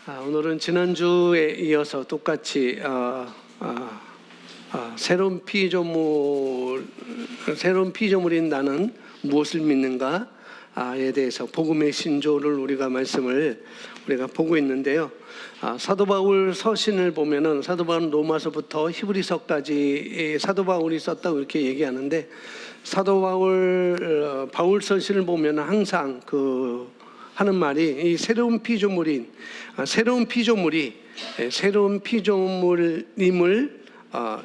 오늘은 지난주에 이어서 똑같이 새로운 피조물인 나는 무엇을 믿는가에 대해서 복음의 신조를 우리가 보고 있는데요. 사도 바울 서신을 보면은 사도 바울 로마서부터 히브리서까지 사도 바울이 썼다고 이렇게 얘기하는데, 사도 바울 서신을 보면 항상 하는 말이 이 새로운 피조물임을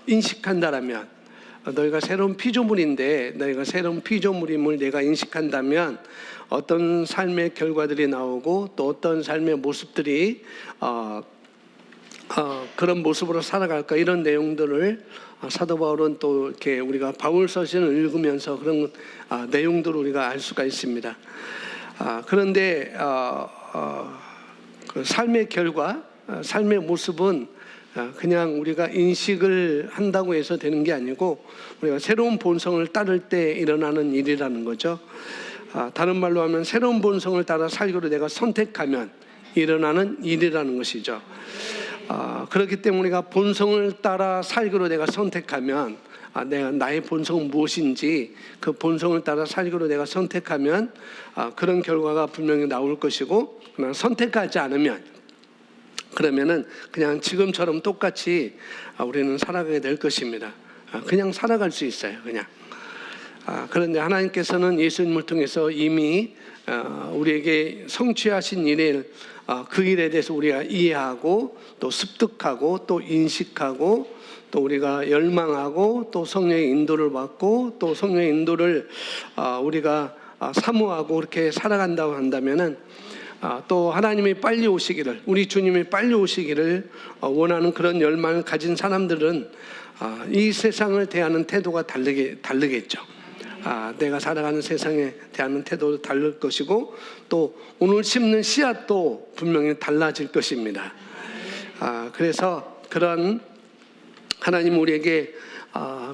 인식한다라면, 너희가 새로운 피조물인데 너희가 새로운 피조물임을 내가 인식한다면 어떤 삶의 결과들이 나오고 또 어떤 삶의 모습들이 그런 모습으로 살아갈까, 이런 내용들을 사도 바울은 또 이렇게 우리가 바울 서신을 읽으면서 그런 내용들을 우리가 알 수가 있습니다. 그런데 그 삶의 결과, 삶의 모습은 그냥 우리가 인식을 한다고 해서 되는 게 아니고 우리가 새로운 본성을 따를 때 일어나는 일이라는 거죠. 다른 말로 하면 새로운 본성을 따라 살기로 내가 선택하면 일어나는 일이라는 것이죠. 그렇기 때문에 우리가 본성을 따라 살기로 내가 선택하면, 나의 본성은 무엇인지 그 본성을 따라 살기로 내가 선택하면 그런 결과가 분명히 나올 것이고, 그러나 선택하지 않으면, 그러면은 그냥 지금처럼 똑같이 우리는 살아가게 될 것입니다. 그냥 살아갈 수 있어요, 그냥. 그런데 하나님께서는 예수님을 통해서 이미 우리에게 성취하신 일을, 그 일에 대해서 우리가 이해하고 또 습득하고 또 인식하고 또 우리가 열망하고 또 성령의 인도를 받고 또 성령의 인도를 우리가 사모하고 그렇게 살아간다고 한다면은, 또 하나님이 빨리 오시기를, 우리 주님이 빨리 오시기를 원하는 그런 열망을 가진 사람들은 이 세상을 대하는 태도가 다르겠죠. 내가 살아가는 세상에 대하는 태도도 다를 것이고 또 오늘 심는 씨앗도 분명히 달라질 것입니다. 그래서 그런 하나님 우리에게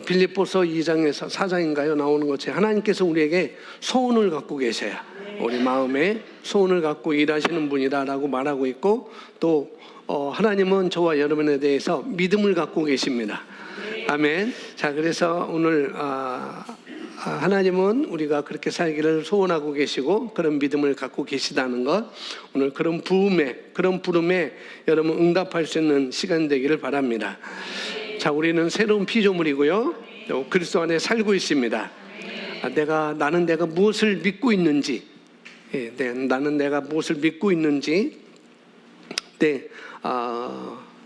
빌립보서 2장에서 4장인가요? 나오는 것처럼 하나님께서 우리에게 소원을 갖고 계셔야, 우리 마음에 소원을 갖고 일하시는 분이다라고 말하고 있고, 또 하나님은 저와 여러분에 대해서 믿음을 갖고 계십니다. 아멘. 자, 그래서 오늘 하나님은 우리가 그렇게 살기를 소원하고 계시고 그런 믿음을 갖고 계시다는 것, 오늘 그런 부름에 여러분 응답할 수 있는 시간 되기를 바랍니다. 자, 우리는 새로운 피조물이고요, 또 그리스도 안에 살고 있습니다. 나는 내가 무엇을 믿고 있는지, 나는 내가 무엇을 믿고 있는지,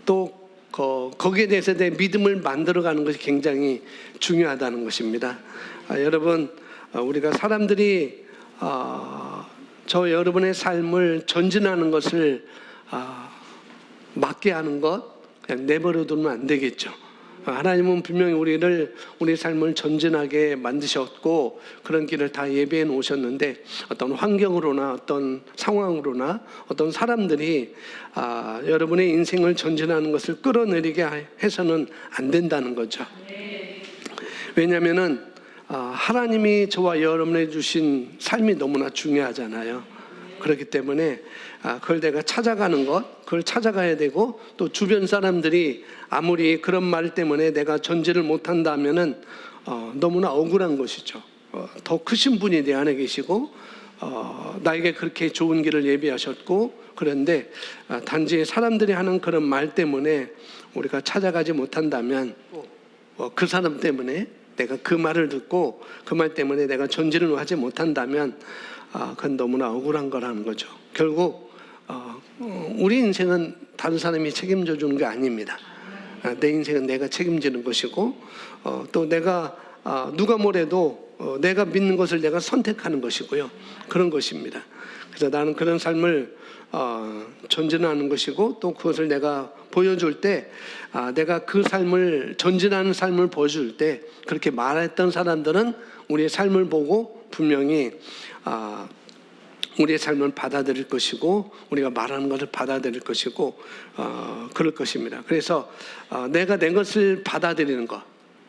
또 거기에 대해서 내 믿음을 만들어가는 것이 굉장히 중요하다는 것입니다. 여러분, 우리가 사람들이 저 여러분의 삶을 전진하는 것을 막게 하는 것, 그냥 내버려 두면 안 되겠죠. 하나님은 분명히 우리 삶을 전진하게 만드셨고 그런 길을 다 예비해 놓으셨는데, 어떤 환경으로나 어떤 상황으로나 어떤 사람들이 여러분의 인생을 전진하는 것을 끌어내리게 해서는 안 된다는 거죠. 왜냐하면은 하나님이 저와 여러분에 주신 삶이 너무나 중요하잖아요. 그렇기 때문에 그걸 내가 찾아가는 것, 그걸 찾아가야 되고, 또 주변 사람들이 아무리 그런 말 때문에 내가 전진을 못한다면은 너무나 억울한 것이죠. 더 크신 분이 내 안에 계시고 나에게 그렇게 좋은 길을 예비하셨고, 그런데 단지 사람들이 하는 그런 말 때문에 우리가 찾아가지 못한다면, 그 사람 때문에 내가 그 말을 듣고 그 말 때문에 내가 전진을 하지 못한다면 그건 너무나 억울한 거라는 거죠. 결국 우리 인생은 다른 사람이 책임져 주는 게 아닙니다. 내 인생은 내가 책임지는 것이고, 또 내가 누가 뭐래도 내가 믿는 것을 내가 선택하는 것이고요, 그런 것입니다. 그래서 나는 그런 삶을 전진하는 것이고, 또 그것을 내가 보여줄 때, 내가 그 삶을 전진하는 삶을 보여줄 때 그렇게 말했던 사람들은 우리의 삶을 보고 분명히 우리의 삶을 받아들일 것이고, 우리가 말하는 것을 받아들일 것이고, 그럴 것입니다. 그래서 내가 내 것을 받아들이는 것,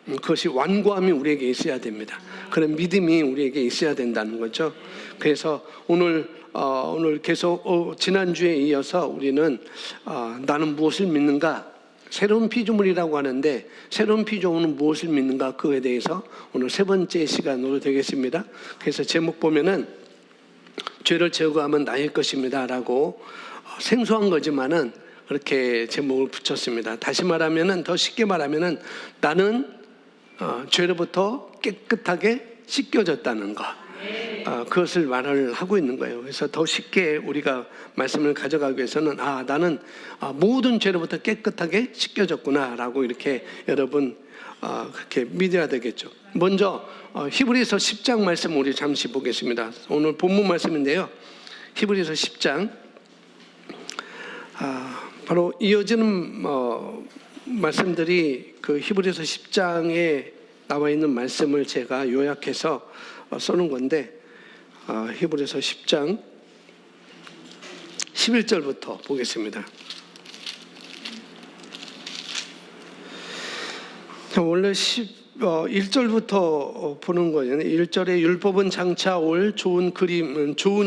그것이 완고함이 우리에게 있어야 됩니다. 그런 믿음이 우리에게 있어야 된다는 거죠. 그래서 오늘 오늘 계속 지난주에 이어서 우리는 나는 무엇을 믿는가, 새로운 피조물이라고 하는데 새로운 피조물은 무엇을 믿는가, 그에 대해서 오늘 세 번째 시간으로 되겠습니다. 그래서 제목 보면은 죄를 제거하면 나의 것입니다 라고 생소한 거지만은 그렇게 제목을 붙였습니다. 다시 말하면은, 더 쉽게 말하면은 나는 죄로부터 깨끗하게 씻겨졌다는 것, 그것을 말을 하고 있는 거예요. 그래서 더 쉽게 우리가 말씀을 가져가기 위해서는 나는 모든 죄로부터 깨끗하게 씻겨졌구나 라고 이렇게 여러분 그렇게 믿어야 되겠죠. 먼저 히브리서 10장 말씀 우리 잠시 보겠습니다. 오늘 본문 말씀인데요, 히브리서 10장 바로 이어지는 말씀들이 그 히브리서 10장에 나와 있는 말씀을 제가 요약해서 써놓은 건데, 히브리서 10장 11절부터 보겠습니다. 원래 1절부터 보는 거예요. 1절에 율법은 장차 올 좋은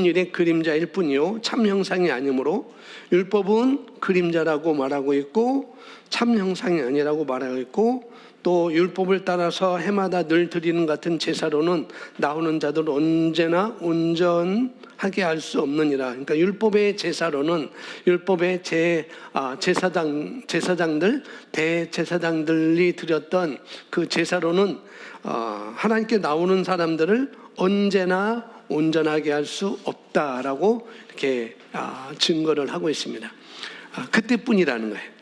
일의 그림자일 뿐이요 참 형상이 아니므로, 율법은 그림자라고 말하고 있고 참 형상이 아니라고 말하고 있고, 또 율법을 따라서 해마다 늘 드리는 같은 제사로는 나오는 자들 언제나 온전하게 할 수 없느니라. 그러니까 율법의 제사로는, 율법의 제사장들, 대제사장들이 드렸던 그 제사로는 하나님께 나오는 사람들을 언제나 온전하게 할 수 없다라고 이렇게 증거를 하고 있습니다. 그때뿐이라는 거예요.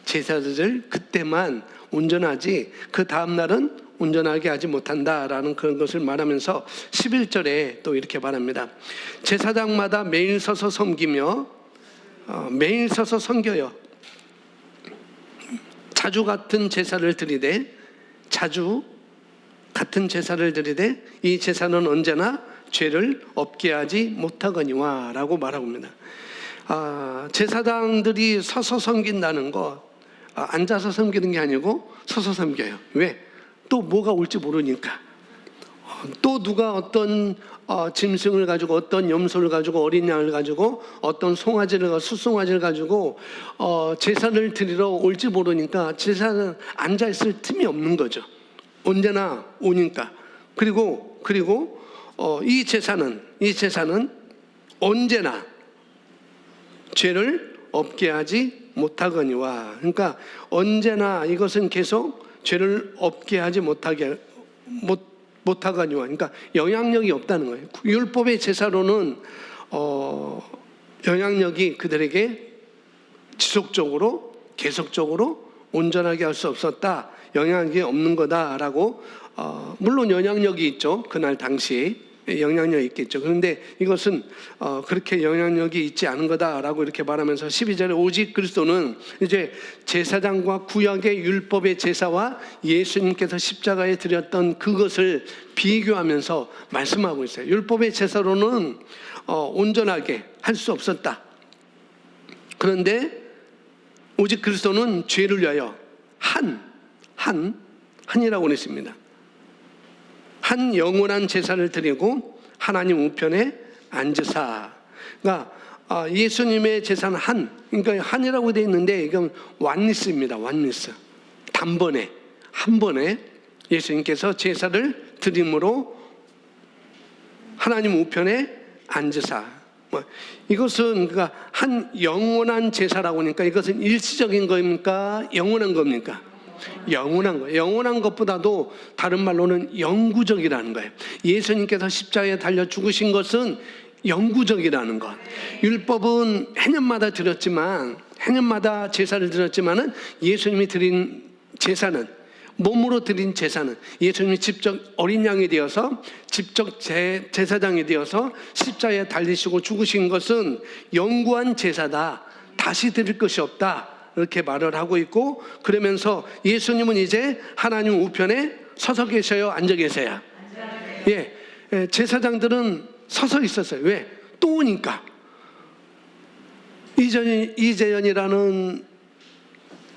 제사들 그때만 온전하지 그 다음날은 온전하게 하지 못한다라는 그런 것을 말하면서 11절에 또 이렇게 말합니다. 제사장마다 매일 서서 섬기며, 매일 서서 섬겨요. 자주 같은 제사를 드리되 이 제사는 언제나 죄를 없게 하지 못하거니와 라고 말하고 있습니다. 제사장들이 서서 섬긴다는 거, 앉아서 섬기는 게 아니고 서서 섬겨요. 왜? 또 뭐가 올지 모르니까. 또 누가 어떤 짐승을 가지고, 어떤 염소를 가지고, 어린 양을 가지고, 어떤 수송아지를 가지고 제사를 드리러 올지 모르니까 제사는 앉아있을 틈이 없는 거죠. 언제나 오니까. 그리고 이 제사는 언제나 죄를 없게 하지 못하거니와. 그러니까 언제나 이것은 계속 죄를 없게 하지 못하거니와. 그러니까 영향력이 없다는 거예요. 율법의 제사로는 영향력이 그들에게 지속적으로 계속적으로 온전하게 할 수 없었다, 영향력이 없는 거다라고. 물론 영향력이 있죠. 그날 당시 영향력이 있겠죠. 그런데 이것은 그렇게 영향력이 있지 않은 거다라고 이렇게 말하면서 12절에 오직 그리스도는, 이제 제사장과 구약의 율법의 제사와 예수님께서 십자가에 드렸던 그것을 비교하면서 말씀하고 있어요. 율법의 제사로는 온전하게 할 수 없었다. 그런데 오직 그리스도는 죄를 위하여 한이라고 했습니다. 한 영원한 제사를 드리고 하나님 우편에 앉으사. 그러니까 예수님의 제사는 그러니까 한이라고 되어 있는데 이건 완리스입니다. 완리스. 단번에, 한 번에 예수님께서 제사를 드림으로 하나님 우편에 앉으사. 이것은 그러니까 한 영원한 제사라고 하니까 이것은 일시적인 겁니까? 영원한 겁니까? 영원한 거예요. 영원한 것보다도 다른 말로는 영구적이라는 거예요. 예수님께서 십자가에 달려 죽으신 것은 영구적이라는 것. 율법은 해년마다 제사를 드렸지만은 예수님이 드린 제사는, 몸으로 드린 제사는, 예수님이 직접 어린 양이 되어서 직접 제사장이 되어서 십자가에 달리시고 죽으신 것은 영구한 제사다, 다시 드릴 것이 없다, 이렇게 말을 하고 있고, 그러면서 예수님은 이제 하나님 우편에 서서 계셔요, 앉아 계세요? 제사장들은 서서 있었어요. 왜? 또 오니까. 이재현이라는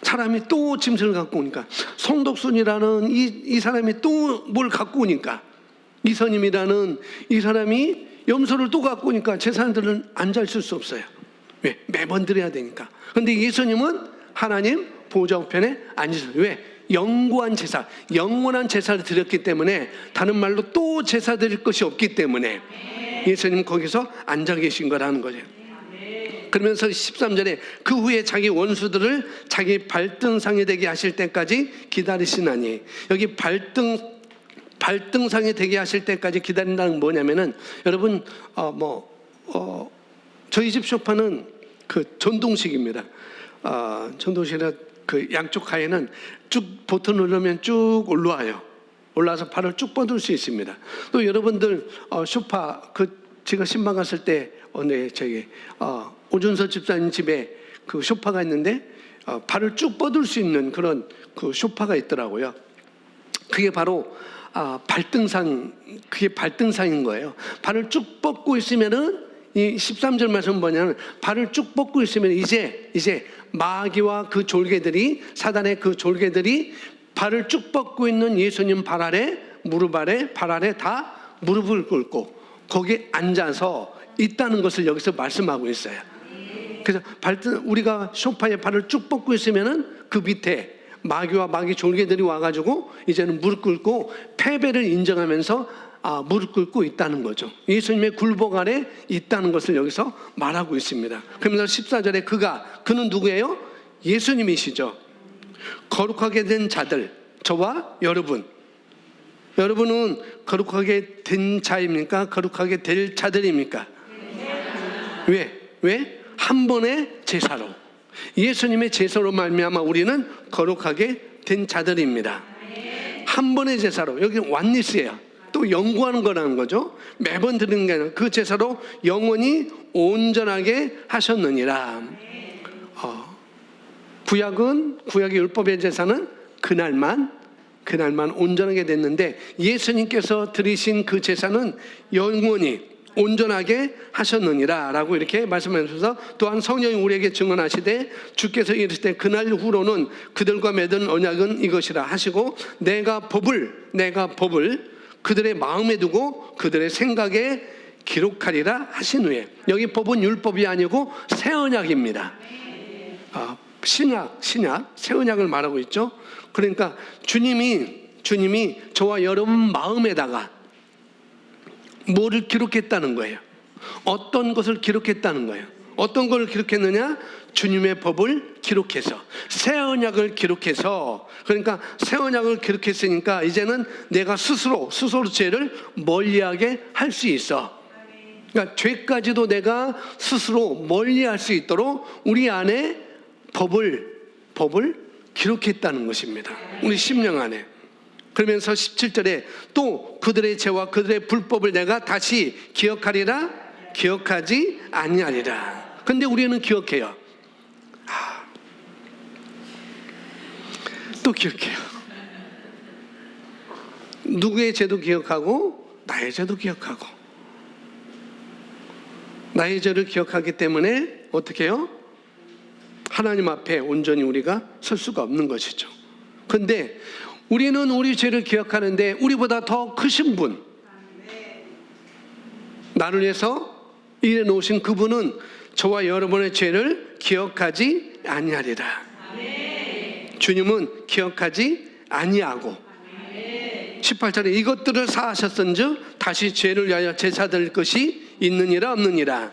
사람이 또 짐승을 갖고 오니까, 송덕순이라는 이 사람이 또 뭘 갖고 오니까, 이선임이라는 이 사람이 염소를 또 갖고 오니까 제사장들은 앉아 있을 수 없어요. 왜? 매번 드려야 되니까. 그런데 예수님은 하나님 보좌 우편에 앉으셨어요. 왜? 영구한 제사, 영원한 제사를 드렸기 때문에, 다른 말로 또 제사 드릴 것이 없기 때문에 예수님은 거기서 앉아 계신 거라는 거죠. 그러면서 13절에 그 후에 자기 원수들을 자기 발등상에 되게 하실 때까지 기다리시나니, 여기 발등상에 되게 하실 때까지 기다린다는 건 뭐냐면은, 여러분 저희 집 소파는 그 전동식입니다. 전동식이라 그 양쪽 가에는 쭉 버튼 누르면 쭉 올라와요. 올라와서 발을 쭉 뻗을 수 있습니다. 또 여러분들 소파, 제가 신방 갔을 때 저기 오준서 집사님 집에 그 소파가 있는데 발을 쭉 뻗을 수 있는 그런 그 소파가 있더라고요. 그게 바로 그게 발등상인 거예요. 발을 쭉 뻗고 있으면은, 이 13절 말씀은 뭐냐면, 발을 쭉 뻗고 있으면 이제 마귀와 그 졸개들이, 사단의 그 졸개들이 발을 쭉 뻗고 있는 예수님 발 아래, 무릎 아래, 발 아래 다 무릎을 꿇고 거기에 앉아서 있다는 것을 여기서 말씀하고 있어요. 그래서 우리가 소파에 발을 쭉 뻗고 있으면은 그 밑에 마귀와 마귀 졸개들이 와가지고 이제는 무릎 꿇고 패배를 인정하면서 무릎 꿇고 있다는 거죠. 예수님의 굴복 아래 있다는 것을 여기서 말하고 있습니다. 그러면서 14절에 그는 누구예요? 예수님이시죠. 거룩하게 된 자들, 저와 여러분은 거룩하게 된 자입니까? 거룩하게 될 자들입니까? 왜? 한 번의 제사로, 예수님의 제사로 말미암아 우리는 거룩하게 된 자들입니다. 한 번의 제사로, 여기 완니스예요. 또 연구하는 거라는 거죠. 매번 드리는 게 아니라 그 제사로 영원히 온전하게 하셨느니라. 구약의 율법의 제사는 그날만 온전하게 됐는데, 예수님께서 드리신 그 제사는 영원히 온전하게 하셨느니라 라고 이렇게 말씀하셔서, 또한 성령이 우리에게 증언하시되 주께서 이르시되 그날 후로는 그들과 맺은 언약은 이것이라 하시고 내가 법을 그들의 마음에 두고 그들의 생각에 기록하리라 하신 후에, 여기 법은 율법이 아니고 새 언약입니다. 신약 새 언약을 말하고 있죠. 그러니까 주님이 저와 여러분 마음에다가 뭐를 기록했다는 거예요. 어떤 것을 기록했다는 거예요. 어떤 걸 기록했느냐? 주님의 법을 기록해서, 새 언약을 기록해서. 그러니까 새 언약을 기록했으니까 이제는 내가 스스로 죄를 멀리하게 할 수 있어. 그러니까 죄까지도 내가 스스로 멀리할 수 있도록 우리 안에 법을 기록했다는 것입니다. 우리 심령 안에. 그러면서 17절에 또 그들의 죄와 그들의 불법을 내가 다시 기억하리라, 기억하지 아니하리라. 근데 우리는 기억해요. 또 기억해요. 누구의 죄도 기억하고 나의 죄도 기억하고, 나의 죄를 기억하기 때문에 어떻게 해요? 하나님 앞에 온전히 우리가 설 수가 없는 것이죠. 근데 우리는 우리 죄를 기억하는데 우리보다 더 크신 분, 나를 위해서 일해 놓으신 그분은 저와 여러분의 죄를 기억하지 아니하리라. 주님은 기억하지 아니하고, 18절에 이것들을 사하셨은즉 다시 죄를 위하여 제사 드릴 것이 있느니라 없느니라.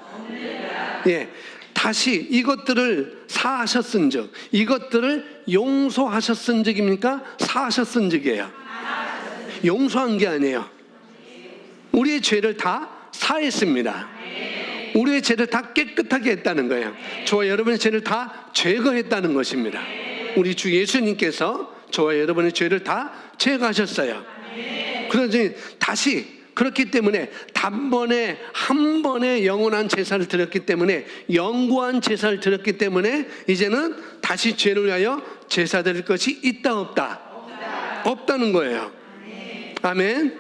예, 다시 이것들을 사하셨은즉, 이것들을 용서하셨은즉입니까? 사하셨은즉이에요. 용서한 게 아니에요. 우리의 죄를 다 사했습니다. 우리의 죄를 다 깨끗하게 했다는 거예요. 저와 여러분의 죄를 다 제거했다는 것입니다. 우리 주 예수님께서 저와 여러분의 죄를 다 제거하셨어요. 그러니 다시, 그렇기 때문에 단번에 한 번에 영원한 제사를 드렸기 때문에, 영구한 제사를 드렸기 때문에 이제는 다시 죄를 위하여 제사 드릴 것이 있다 없다? 없다는 거예요. 아멘.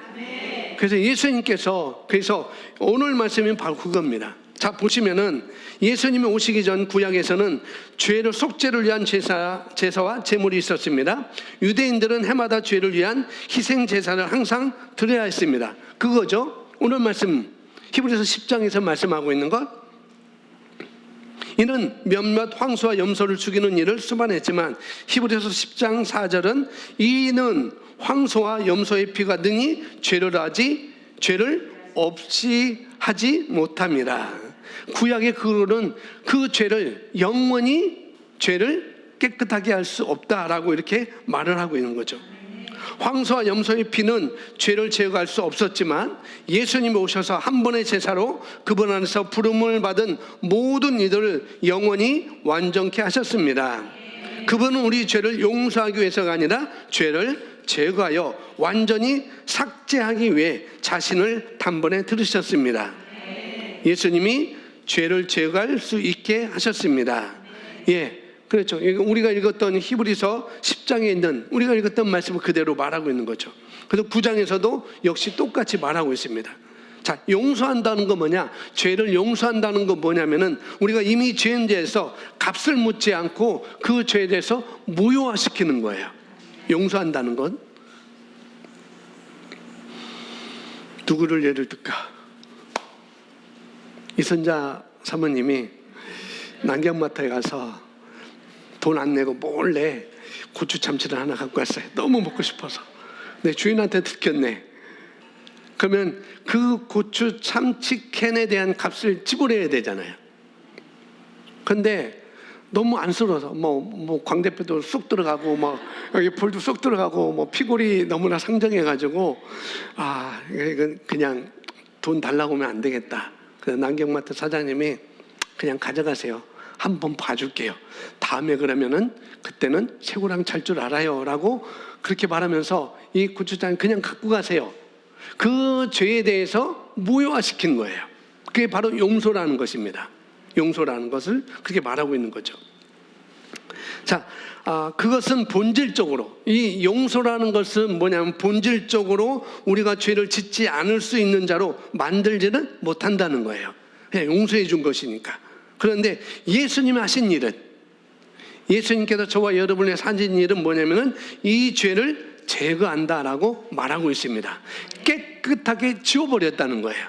그래서 예수님께서, 그래서 오늘 말씀이 바로 그겁니다. 자, 보시면은 예수님이 오시기 전 구약에서는 죄를, 속죄를 위한 제사와 제물이 있었습니다. 유대인들은 해마다 죄를 위한 희생 제사를 항상 드려야 했습니다. 그거죠. 오늘 말씀 히브리서 10장에서 말씀하고 있는 것, 이는 몇몇 황소와 염소를 죽이는 일을 수반했지만 히브리서 10장 4절은 이는 황소와 염소의 피가 능히 죄를 없이 하지 못함이라. 구약의 그로는 그 죄를 영원히 죄를 깨끗하게 할 수 없다라고 이렇게 말을 하고 있는 거죠. 황소와 염소의 피는 죄를 제거할 수 없었지만 예수님이 오셔서 한 번의 제사로 그분 안에서 부름을 받은 모든 이들을 영원히 완전케 하셨습니다. 그분은 우리 죄를 용서하기 위해서가 아니라 죄를 제거하여 완전히 삭제하기 위해 자신을 단번에 들으셨습니다. 예수님이 죄를 제거할 수 있게 하셨습니다. 예, 그렇죠. 우리가 읽었던 히브리서 10장에 있는 우리가 읽었던 말씀을 그대로 말하고 있는 거죠. 그래서 9장에서도 역시 똑같이 말하고 있습니다. 자, 용서한다는 건 뭐냐? 죄를 용서한다는 건 뭐냐면은 우리가 이미 죄인지에서 값을 묻지 않고 그 죄에 대해서 무효화시키는 거예요. 용서한다는 건. 누구를 예를 들까? 이선자 사모님이 남경마트에 가서 돈 안 내고 몰래 고추 참치를 하나 갖고 왔어요. 너무 먹고 싶어서. 내 주인한테 들켰네. 그러면 그 고추 참치 캔에 대한 값을 지불해야 되잖아요. 근데 너무 안쓰러워서 광 대표도 쏙 들어가고 여기 볼도 쏙 들어가고 피골이 너무나 상정해가지고 이건 그냥 돈 달라고 하면 안 되겠다. 그래서 남경마트 사장님이 그냥 가져가세요. 한번 봐줄게요. 다음에 그러면은 그때는 새우랑 찰 줄 알아요 라고 그렇게 말하면서 이 고추장 그냥 갖고 가세요. 그 죄에 대해서 무효화시킨 거예요. 그게 바로 용서라는 것입니다. 용서라는 것을 그렇게 말하고 있는 거죠. 자, 그것은 본질적으로, 이 용서라는 것은 뭐냐면 본질적으로 우리가 죄를 짓지 않을 수 있는 자로 만들지는 못한다는 거예요. 그냥 용서해 준 것이니까. 그런데 예수님이 하신 일은, 예수님께서 저와 여러분의 하신 일은 뭐냐면은 이 죄를 제거한다라고 말하고 있습니다. 깨끗하게 지워버렸다는 거예요.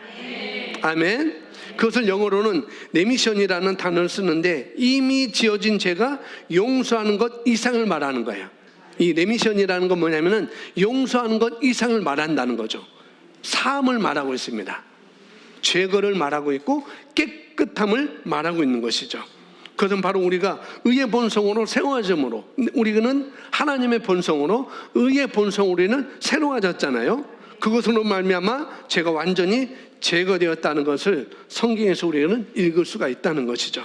아멘. 그것을 영어로는 레미션이라는 단어를 쓰는데 이미 지어진 죄가 용서하는 것 이상을 말하는 거예요. 이 레미션이라는 건 뭐냐면은 용서하는 것 이상을 말한다는 거죠. 사함을 말하고 있습니다. 죄거를 말하고 있고 깨끗함을 말하고 있는 것이죠. 그것은 바로 우리가 의의 본성으로 새로워짐으로, 우리는 하나님의 본성으로 의의 본성으로 우리는 새로워졌잖아요. 그것으로 말미암아 죄가 완전히 제거되었다는 것을 성경에서 우리는 읽을 수가 있다는 것이죠.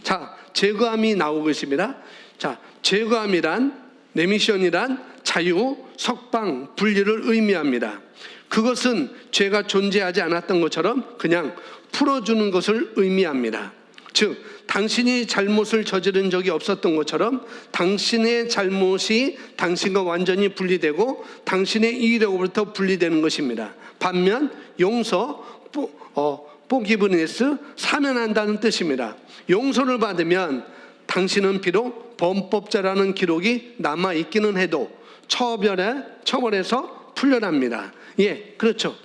자, 제거함이 나오고 있습니다. 자, 제거함이란, 레미션이란 자유, 석방, 분리를 의미합니다. 그것은 죄가 존재하지 않았던 것처럼 그냥 풀어주는 것을 의미합니다. 즉, 당신이 잘못을 저지른 적이 없었던 것처럼 당신의 잘못이 당신과 완전히 분리되고 당신의 이익으로부터 분리되는 것입니다. 반면 용서, 포기브네스, 사면한다는 뜻입니다. 용서를 받으면 당신은 비록 범법자라는 기록이 남아있기는 해도 처벌에서 풀려납니다. 예, 그렇죠.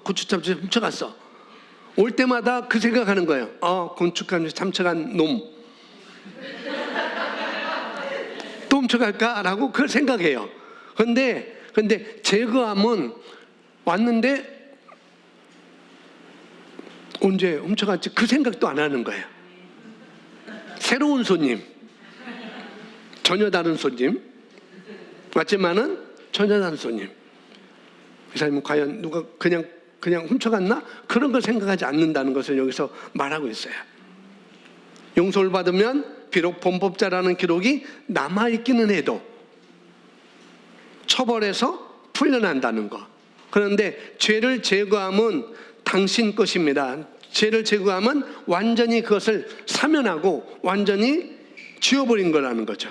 고추참치 훔쳐갔어. 올 때마다 그 생각하는 거예요. 고추참치 훔쳐간 놈. 또 훔쳐갈까라고 그걸 생각해요. 근데 제거함은 왔는데 언제 훔쳐갔지 그 생각도 안 하는 거예요. 새로운 손님, 전혀 다른 손님, 맞지만은 전혀 다른 손님. 그 사람은 과연 누가 그냥 훔쳐갔나? 그런 걸 생각하지 않는다는 것을 여기서 말하고 있어요. 용서를 받으면 비록 범법자라는 기록이 남아있기는 해도 처벌에서 풀려난다는 것. 그런데 죄를 제거함은 당신 것입니다. 죄를 제거함은 완전히 그것을 사면하고 완전히 지워버린 거라는 거죠.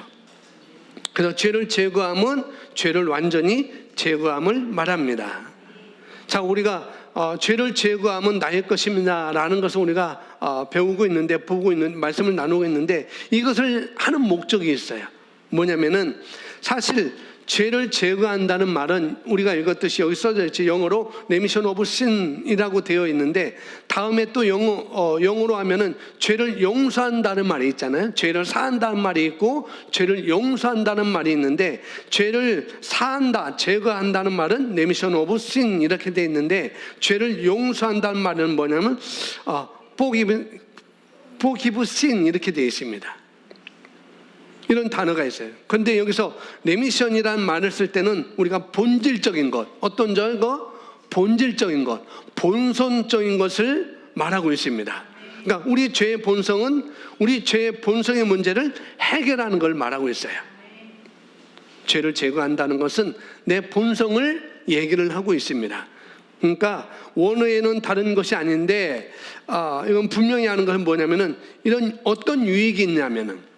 그래서 죄를 제거함은 죄를 완전히 제거함을 말합니다. 자, 우리가 죄를 제거함은 나의 것입니다라는 것을 우리가 배우고 있는데, 보고 있는 말씀을 나누고 있는데, 이것을 하는 목적이 있어요. 뭐냐면은 사실 죄를 제거한다는 말은 우리가 읽었듯이 여기 써져 있지, 영어로 remission of sin이라고 되어 있는데, 다음에 또 영어로 하면은 죄를 용서한다는 말이 있잖아요. 죄를 사한다는 말이 있고 죄를 용서한다는 말이 있는데, 죄를 사한다, 제거한다는 말은 remission of sin 이렇게 되어 있는데, 죄를 용서한다는 말은 뭐냐면 forgive sin 이렇게 되어 있습니다. 이런 단어가 있어요. 그런데 여기서 레미션이라는 말을 쓸 때는 우리가 본질적인 것, 어떤 거? 본질적인 것, 본성적인 것을 말하고 있습니다. 그러니까 우리 죄의 본성은 우리 죄의 본성의 문제를 해결하는 걸 말하고 있어요. 죄를 제거한다는 것은 내 본성을 얘기를 하고 있습니다. 그러니까 원어에는 다른 것이 아닌데, 이건 분명히 하는 것은 뭐냐면은, 이런 어떤 유익이 있냐면은,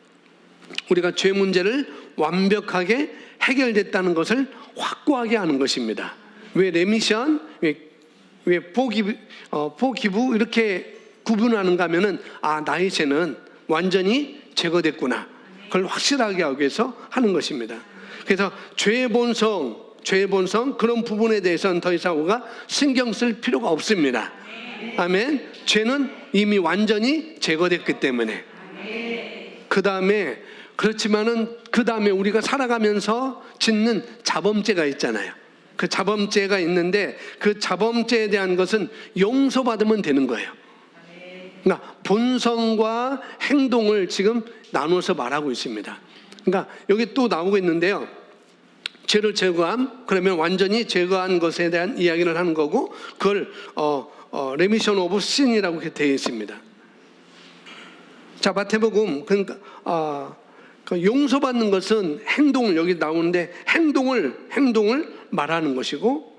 우리가 죄 문제를 완벽하게 해결됐다는 것을 확고하게 하는 것입니다. 왜 레미션, 왜 포기브 이렇게 구분하는가 하면은, 나의 죄는 완전히 제거됐구나, 그걸 확실하게 하기 위해서 하는 것입니다. 그래서 죄의 본성 그런 부분에 대해서는 더 이상 우리가 신경 쓸 필요가 없습니다. 아멘. 죄는 이미 완전히 제거됐기 때문에. 그렇지만은 그 다음에 우리가 살아가면서 짓는 자범죄가 있잖아요. 그 자범죄가 있는데, 그 자범죄에 대한 것은 용서받으면 되는 거예요. 그러니까 본성과 행동을 지금 나눠서 말하고 있습니다. 그러니까 여기 또 나오고 있는데요, 죄를 제거함, 그러면 완전히 제거한 것에 대한 이야기를 하는 거고, 그걸 remission of sin이라고 되어 있습니다. 자, 마태복음, 그러니까 그 용서받는 것은 행동을, 여기 나오는데 행동을 말하는 것이고,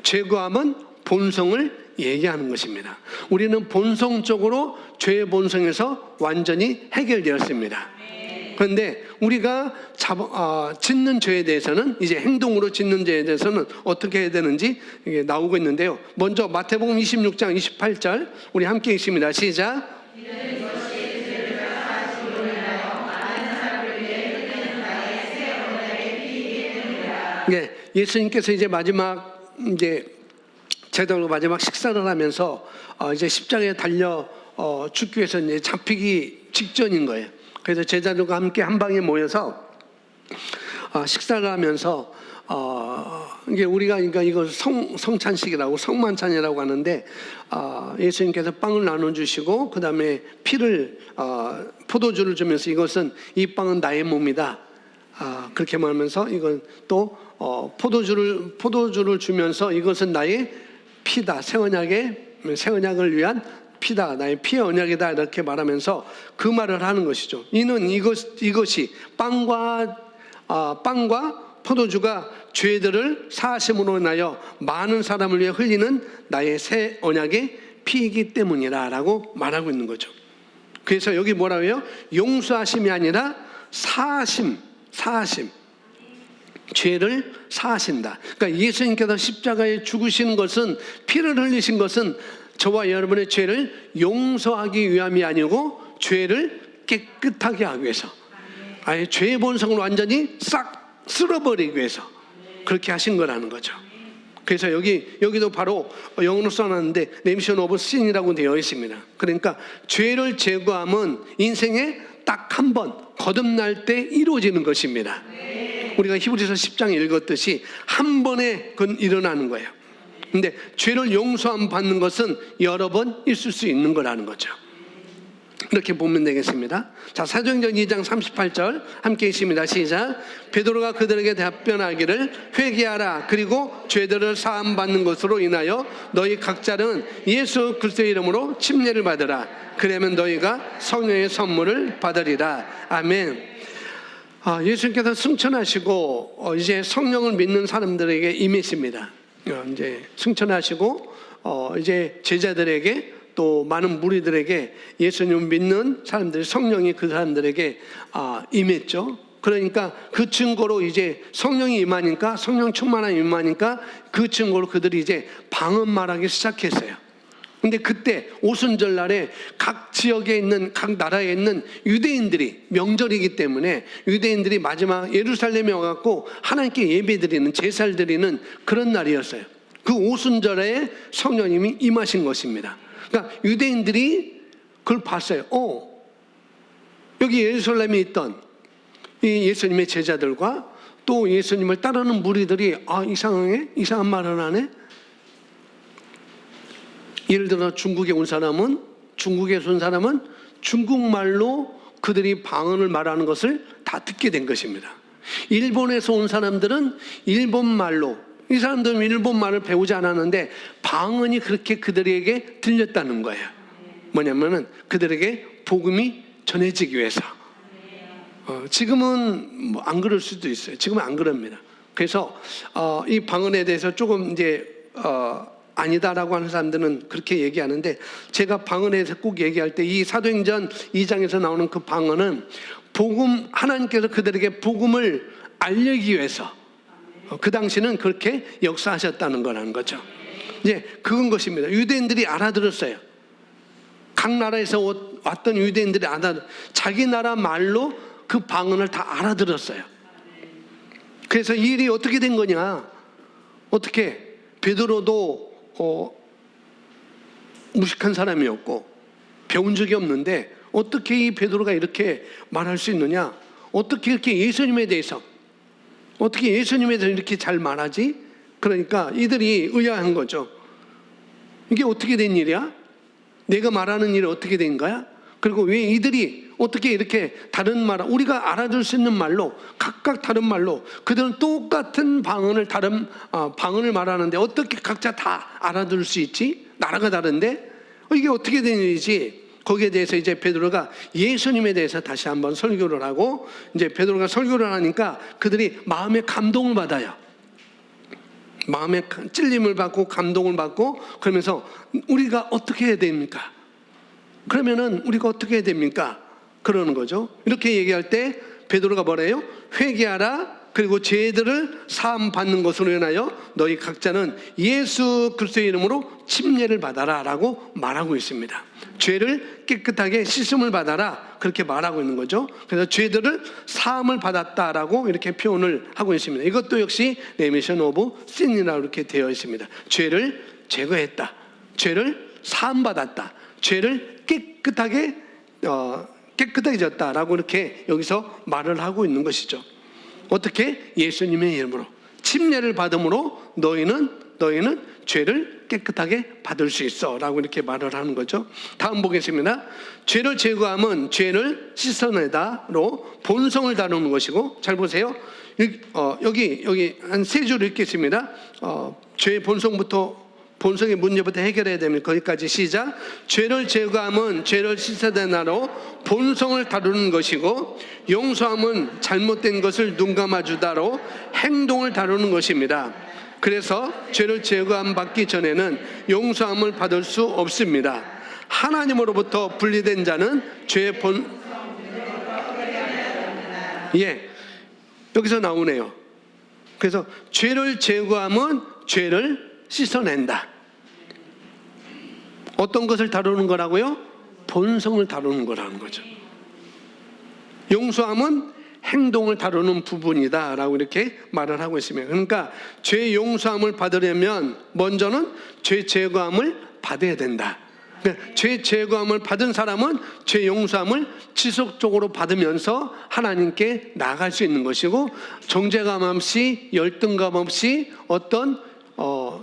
제거함은 본성을 얘기하는 것입니다. 우리는 본성적으로 죄의 본성에서 완전히 해결되었습니다. 그런데 우리가 짓는 죄에 대해서는, 이제 행동으로 짓는 죄에 대해서는 어떻게 해야 되는지 이게 나오고 있는데요. 먼저 마태복음 26장 28절 우리 함께 읽습니다. 시작. 네, 예수님께서 이제 제대로 마지막 식사를 하면서 이제 십자가에 달려 죽기 위해서 이제 잡히기 직전인 거예요. 그래서 제자들과 함께 한 방에 모여서 식사를 하면서 이게 우리가 그러니까 이걸 성찬식이라고, 성만찬이라고 하는데, 예수님께서 빵을 나눠 주시고 그 다음에 피를 포도주를 주면서, 이것은 이 빵은 나의 몸이다, 그렇게 말하면서, 이건 또 포도주를 주면서, 이것은 나의 피다, 새 언약을 위한 피다, 나의 피의 언약이다, 이렇게 말하면서 그 말을 하는 것이죠. 이는 이것이 빵과 포도주가 죄들을 사하심으로 인하여 많은 사람을 위해 흘리는 나의 새 언약의 피이기 때문이라 라고 말하고 있는 거죠. 그래서 여기 뭐라고 해요? 용서하심이 아니라 사하심. 죄를 사하신다. 그러니까 예수님께서 십자가에 죽으신 것은, 피를 흘리신 것은 저와 여러분의 죄를 용서하기 위함이 아니고 죄를 깨끗하게 하기 위해서, 아예 죄의 본성을 완전히 싹 쓸어버리기 위해서 그렇게 하신 거라는 거죠. 그래서 여기도 바로 영어로 써놨는데 remission of sin이라고 되어 있습니다. 그러니까 죄를 제거함은 인생에 딱 한 번 거듭날 때 이루어지는 것입니다. 우리가 히브리서 10장에 읽었듯이 한 번에 그건 일어나는 거예요. 근데 죄를 용서함 받는 것은 여러 번 있을 수 있는 거라는 거죠. 이렇게 보면 되겠습니다. 자, 사도행전 2장 38절 함께 읽습니다. 시작. 베드로가 그들에게 답변하기를, 회개하라, 그리고 죄들을 사함 받는 것으로 인하여 너희 각자는 예수 그리스도의 이름으로 침례를 받으라. 그러면 너희가 성령의 선물을 받으리라. 아멘. 예수님께서 승천하시고 이제 성령을 믿는 사람들에게 임했습니다. 이제 승천하시고 이제 제자들에게, 또 많은 무리들에게, 예수님을 믿는 사람들이, 성령이 그 사람들에게 임했죠. 그러니까 그 증거로 이제 성령이 임하니까, 성령 충만함이 임하니까 그 증거로 그들이 이제 방언 말하기 시작했어요. 근데 그때 오순절 날에 각 지역에 있는, 각 나라에 있는 유대인들이, 명절이기 때문에 유대인들이 마지막 예루살렘에 와갖고 하나님께 예배드리는, 제사를 드리는 그런 날이었어요. 그 오순절에 성령님이 임하신 것입니다. 그러니까 유대인들이 그걸 봤어요. 여기 예루살렘에 있던 이 예수님의 제자들과 또 예수님을 따르는 무리들이 이상한 말을 하네. 예를 들어 중국에서 온 사람은 중국말로 그들이 방언을 말하는 것을 다 듣게 된 것입니다. 일본에서 온 사람들은 일본말로, 이 사람들은 일본말을 배우지 않았는데 방언이 그렇게 그들에게 들렸다는 거예요. 뭐냐면은 그들에게 복음이 전해지기 위해서. 지금은 뭐 안 그럴 수도 있어요. 지금은 안 그럽니다. 그래서 이 방언에 대해서 조금 이제 아니다라고 하는 사람들은 그렇게 얘기하는데, 제가 방언에 대해서 꼭 얘기할 때 이 사도행전 2장에서 나오는 그 방언은 하나님께서 그들에게 복음을 알리기 위해서 그 당시는 그렇게 역사하셨다는 거라는 거죠. 이제 그건 것입니다. 유대인들이 알아들었어요. 각 나라에서 왔던 유대인들이 자기 나라 말로 그 방언을 다 알아들었어요. 그래서 이 일이 어떻게 된 거냐? 어떻게 베드로도 무식한 사람이었고 배운 적이 없는데 어떻게 이 베드로가 이렇게 말할 수 있느냐? 어떻게 이렇게 예수님에 대해서 이렇게 잘 말하지? 그러니까 이들이 의아한 거죠. 이게 어떻게 된 일이야? 내가 말하는 일이 어떻게 된 거야? 그리고 왜 이들이 어떻게 이렇게 다른 말, 우리가 알아들 수 있는 말로, 각각 다른 말로, 그들은 똑같은 방언을 말하는데 어떻게 각자 다 알아들 수 있지? 나라가 다른데? 이게 어떻게 된 일이지? 거기에 대해서 이제 베드로가 예수님에 대해서 다시 한번 설교를 하고, 이제 베드로가 설교를 하니까 그들이 마음에 감동을 받아요. 마음에 찔림을 받고 감동을 받고, 그러면서 우리가 어떻게 해야 됩니까? 그러면은 우리가 어떻게 해야 됩니까? 그러는 거죠. 이렇게 얘기할 때 베드로가 뭐래요? 회개하라, 그리고 죄들을 사함 받는 것으로 인하여 너희 각자는 예수 그리스도의 이름으로 침례를 받아라 라고 말하고 있습니다. 죄를 깨끗하게 씻음을 받아라, 그렇게 말하고 있는 거죠. 그래서 죄들을 사함을 받았다라고 이렇게 표현을 하고 있습니다. 이것도 역시 레미션 오브 신이라고 이렇게 되어 있습니다. 죄를 제거했다, 죄를 사함 받았다, 죄를 깨끗해졌다라고 이렇게 여기서 말을 하고 있는 것이죠. 어떻게? 예수님의 이름으로 침례를 받음으로 너희는 죄를 깨끗하게 받을 수 있어 라고 이렇게 말을 하는 거죠. 다음 보겠습니다. 죄를 제거함은 죄를 씻어내다로 본성을 다루는 것이고, 잘 보세요. 여기 한 세 줄 읽겠습니다. 죄의 본성의 문제부터 해결해야 됩니다. 거기까지 시작. 죄를 제거함은 죄를 씻어내다로 본성을 다루는 것이고, 용서함은 잘못된 것을 눈감아주다로 행동을 다루는 것입니다. 그래서 죄를 제거함 받기 전에는 용서함을 받을 수 없습니다. 하나님으로부터 분리된 자는 죄의 여기서 나오네요. 그래서 죄를 제거함은 죄를 씻어낸다. 어떤 것을 다루는 거라고요? 본성을 다루는 거라는 거죠. 용서함은 행동을 다루는 부분이다 라고 이렇게 말을 하고 있습니다. 그러니까 죄 용서함을 받으려면 먼저는 죄 제거함을 받아야 된다. 죄 제거함을 받은 사람은 죄 용서함을 지속적으로 받으면서 하나님께 나아갈 수 있는 것이고, 정죄감 없이, 열등감 없이, 어떤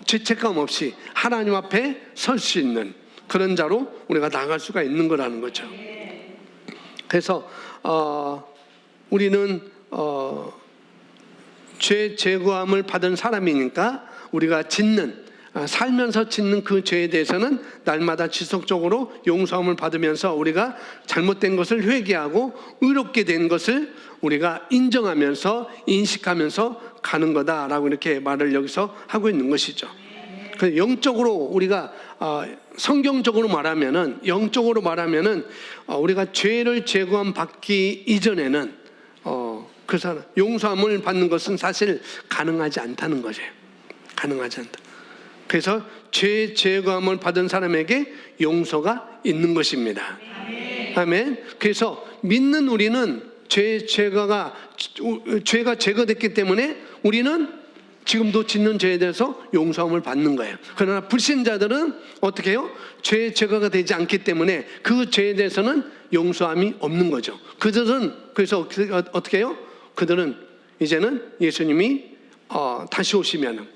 죄책감 없이 하나님 앞에 설 수 있는 그런 자로 우리가 나아갈 수가 있는 거라는 거죠. 그래서 우리는 죄 제거함을 받은 사람이니까 우리가 살면서 짓는 그 죄에 대해서는 날마다 지속적으로 용서함을 받으면서 우리가 잘못된 것을 회개하고 의롭게 된 것을 우리가 인정하면서 인식하면서 가는 거다라고 이렇게 말을 여기서 하고 있는 것이죠. 그래서 영적으로 우리가 성경적으로 말하면은, 영적으로 말하면은 우리가 죄를 제거함 받기 이전에는 그 사람 용서함을 받는 것은 사실 가능하지 않다는 거죠. 가능하지 않다. 그래서 죄 제거함을 받은 사람에게 용서가 있는 것입니다. 아멘. 그래서 믿는 우리는 죄가 제거됐기 때문에 우리는 지금도 짓는 죄에 대해서 용서함을 받는 거예요. 그러나 불신자들은 어떻게 해요? 죄 제거가 되지 않기 때문에 그 죄에 대해서는 용서함이 없는 거죠. 그들은 그래서 어떻게 해요? 그들은 이제는 예수님이 다시 오시면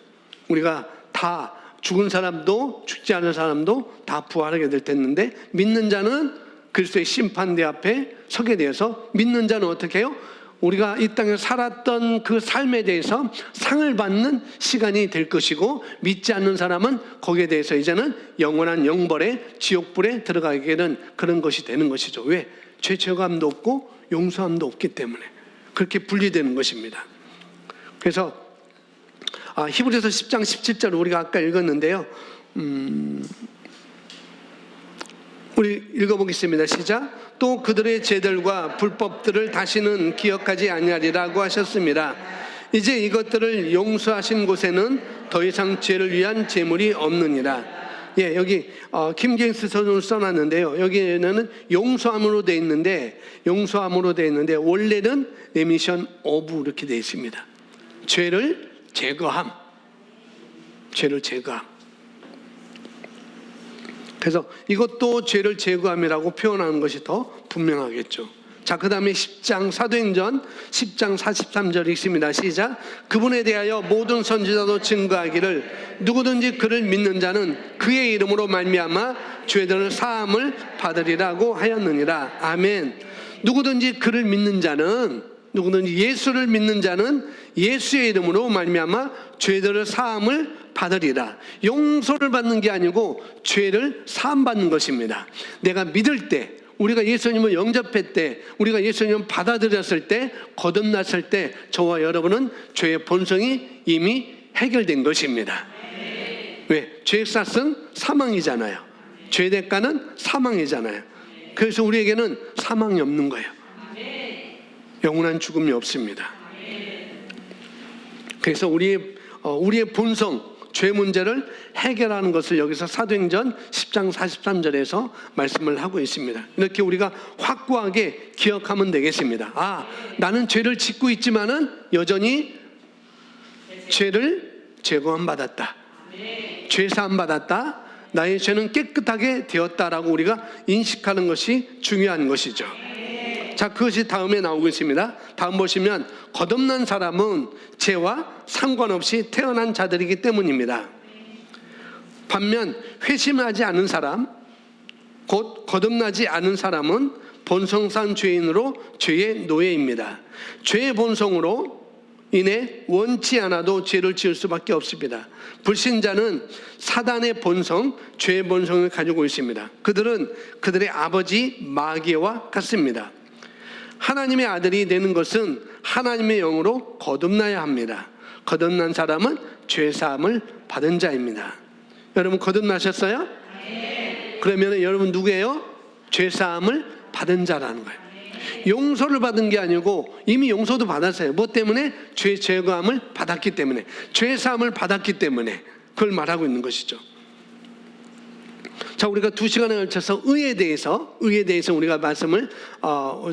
우리가 다 죽은 사람도 죽지 않은 사람도 다 부활하게 될 텐데, 믿는 자는 그리스도의 심판대 앞에 서게 되어서, 믿는 자는 어떻게 해요? 우리가 이 땅에 살았던 그 삶에 대해서 상을 받는 시간이 될 것이고, 믿지 않는 사람은 거기에 대해서 이제는 영원한 영벌에, 지옥불에 들어가게 되는 그런 것이 되는 것이죠. 왜? 죄 제거함도 없고 용서함도 없기 때문에 그렇게 분리되는 것입니다. 그래서 히브리서 10장 17절을 우리가 아까 읽었는데요. 우리 읽어보겠습니다. 시작. 또 그들의 죄들과 불법들을 다시는 기억하지 아니하리라고 하셨습니다. 이제 이것들을 용서하신 곳에는 더 이상 죄를 위한 제물이 없느니라. 예, 여기 킹제임스 서전을 써놨는데요. 여기에는 용서함으로 되어 있는데, 원래는 레미션 오브 이렇게 되어 있습니다. 죄를 제거함. 그래서 이것도 죄를 제거함이라고 표현하는 것이 더 분명하겠죠. 자, 그 다음에 10장 사도행전 10장 43절 읽습니다. 시작. 그분에 대하여 모든 선지자도 증거하기를 누구든지 그를 믿는 자는 그의 이름으로 말미암아 죄들을 사함을 받으리라고 하였느니라. 아멘. 누구든지 그를 믿는 자는, 누구든지 예수를 믿는 자는 예수의 이름으로 말미암아 죄들을 사함을 받으리라. 용서를 받는 게 아니고 죄를 사함 받는 것입니다. 내가 믿을 때, 우리가 예수님을 영접할 때, 우리가 예수님을 받아들였을 때, 거듭났을 때 저와 여러분은 죄의 본성이 이미 해결된 것입니다. 왜? 죄의 값은 사망이잖아요. 죄의 대가는 사망이잖아요. 그래서 우리에게는 사망이 없는 거예요. 영원한 죽음이 없습니다. 그래서 우리의 본성, 죄 문제를 해결하는 것을 여기서 사도행전 10장 43절에서 말씀을 하고 있습니다. 이렇게 우리가 확고하게 기억하면 되겠습니다. 나는 죄를 짓고 있지만은 여전히 죄를 제거함 받았다. 죄 사함 받았다. 나의 죄는 깨끗하게 되었다라고 우리가 인식하는 것이 중요한 것이죠. 자, 그것이 다음에 나오고 있습니다. 다음 보시면 거듭난 사람은 죄와 상관없이 태어난 자들이기 때문입니다. 반면 회심하지 않은 사람, 곧 거듭나지 않은 사람은 본성상 죄인으로 죄의 노예입니다. 죄의 본성으로 인해 원치 않아도 죄를 지을 수밖에 없습니다. 불신자는 사단의 본성, 죄의 본성을 가지고 있습니다. 그들은 그들의 아버지 마귀와 같습니다. 하나님의 아들이 되는 것은 하나님의 영으로 거듭나야 합니다. 거듭난 사람은 죄사함을 받은 자입니다. 여러분 거듭나셨어요? 네. 그러면 여러분 누구예요? 죄사함을 받은 자라는 거예요. 용서를 받은 게 아니고 이미 용서도 받았어요. 뭐 때문에? 죄 제거함을 받았기 때문에, 죄사함을 받았기 때문에 그걸 말하고 있는 것이죠. 자, 우리가 2시간에 걸쳐서 의에 대해서 우리가 말씀을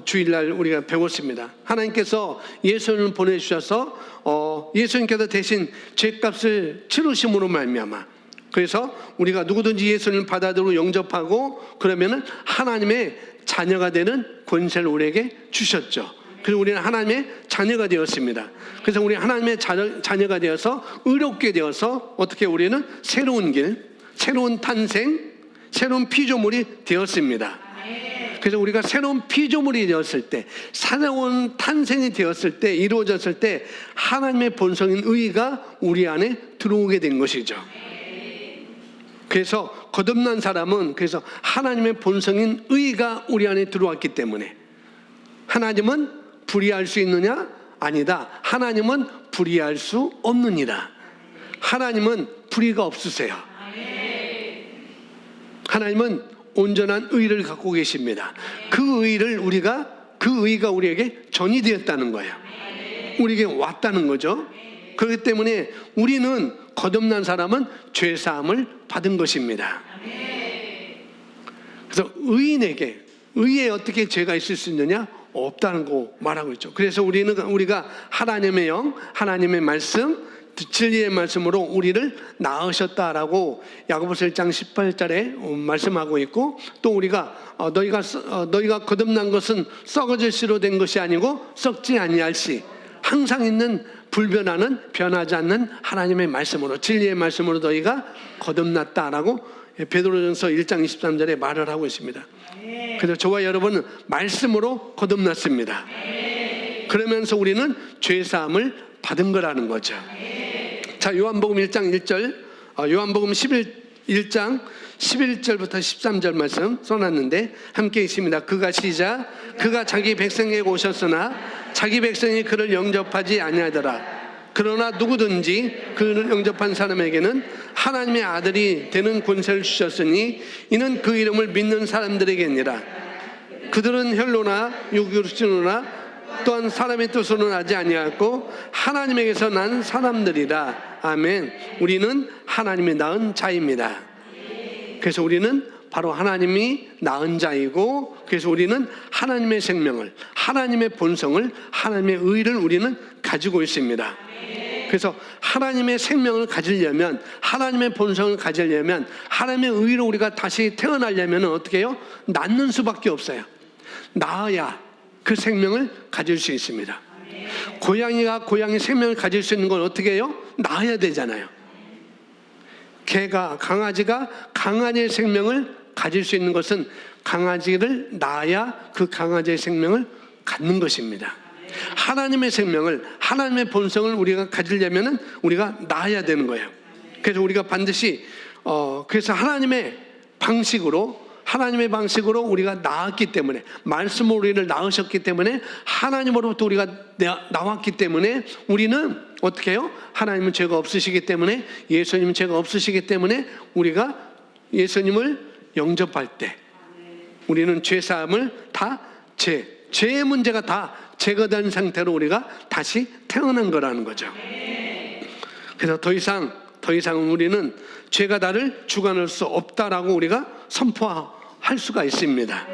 주일날 우리가 배웠습니다. 하나님께서 예수님을 보내주셔서 예수님께서 대신 죄값을 치르심으로 말미암아, 그래서 우리가 누구든지 예수님을 받아들이고 영접하고 그러면은 하나님의 자녀가 되는 권세를 우리에게 주셨죠. 그래서 우리는 하나님의 자녀가 되었습니다. 그래서 우리 하나님의 자녀가 되어서 의롭게 되어서 어떻게 우리는 새로운 길, 새로운 탄생, 새로운 피조물이 되었습니다. 그래서 우리가 새로운 피조물이 되었을 때, 새로운 탄생이 되었을 때, 이루어졌을 때 하나님의 본성인 의가 우리 안에 들어오게 된 것이죠. 그래서 거듭난 사람은 그래서 하나님의 본성인 의가 우리 안에 들어왔기 때문에, 하나님은 불의할 수 있느냐? 아니다. 하나님은 불의할 수 없느니라. 하나님은 불의가 없으세요. 하나님은 온전한 의를 갖고 계십니다. 그 의가 우리에게 전이 되었다는 거예요. 우리에게 왔다는 거죠. 그렇기 때문에 우리는 거듭난 사람은 죄 사함을 받은 것입니다. 그래서 의에 어떻게 죄가 있을 수 있느냐? 없다는 거 말하고 있죠. 그래서 우리가 하나님의 영, 하나님의 말씀, 진리의 말씀으로 우리를 낳으셨다라고 야고보서 1장 18절에 말씀하고 있고, 또 우리가 너희가 거듭난 것은 썩어질 씨로 된 것이 아니고 썩지 아니할 씨, 항상 있는 불변하는 변하지 않는 하나님의 말씀으로, 진리의 말씀으로 너희가 거듭났다라고 베드로전서 1장 23절에 말을 하고 있습니다. 그래서 저와 여러분은 말씀으로 거듭났습니다. 그러면서 우리는 죄 사함을 받은 거라는 거죠. 자, 요한복음 1장 1절, 요한복음 1장 11절부터 13절 말씀 써놨는데 함께 있습니다. 그가 자기 백성에게 오셨으나 자기 백성이 그를 영접하지 아니하더라. 그러나 누구든지 그를 영접한 사람에게는 하나님의 아들이 되는 권세를 주셨으니 이는 그 이름을 믿는 사람들에게니라. 그들은 혈로나 육으로나 또한 사람의 뜻으로는 하지 아니하였고 하나님에게서 난 사람들이라. 아멘. 우리는 하나님이 낳은 자입니다. 그래서 우리는 바로 하나님이 낳은 자이고, 그래서 우리는 하나님의 생명을, 하나님의 본성을, 하나님의 의를 우리는 가지고 있습니다. 그래서 하나님의 생명을 가지려면, 하나님의 본성을 가지려면, 하나님의 의로 우리가 다시 태어나려면 어떻게 해요? 낳는 수밖에 없어요. 낳아야 그 생명을 가질 수 있습니다. 고양이가 고양이 생명을 가질 수 있는 건 어떻게 해요? 낳아야 되잖아요. 강아지가 강아지의 생명을 가질 수 있는 것은 강아지를 낳아야 그 강아지의 생명을 갖는 것입니다. 하나님의 생명을, 하나님의 본성을 우리가 가지려면 우리가 낳아야 되는 거예요. 그래서 우리가 반드시 그래서 하나님의 방식으로 우리가 낳았기 때문에, 말씀으로 우리를 낳으셨기 때문에, 하나님으로부터 우리가 나왔기 때문에 우리는 어떻게 해요? 하나님은 죄가 없으시기 때문에, 예수님은 죄가 없으시기 때문에 우리가 예수님을 영접할 때 우리는 죄사함을 다 죄의 문제가 다 제거된 상태로 우리가 다시 태어난 거라는 거죠. 그래서 더 이상 우리는 죄가 나를 주관할 수 없다라고 우리가 선포할 수가 있습니다.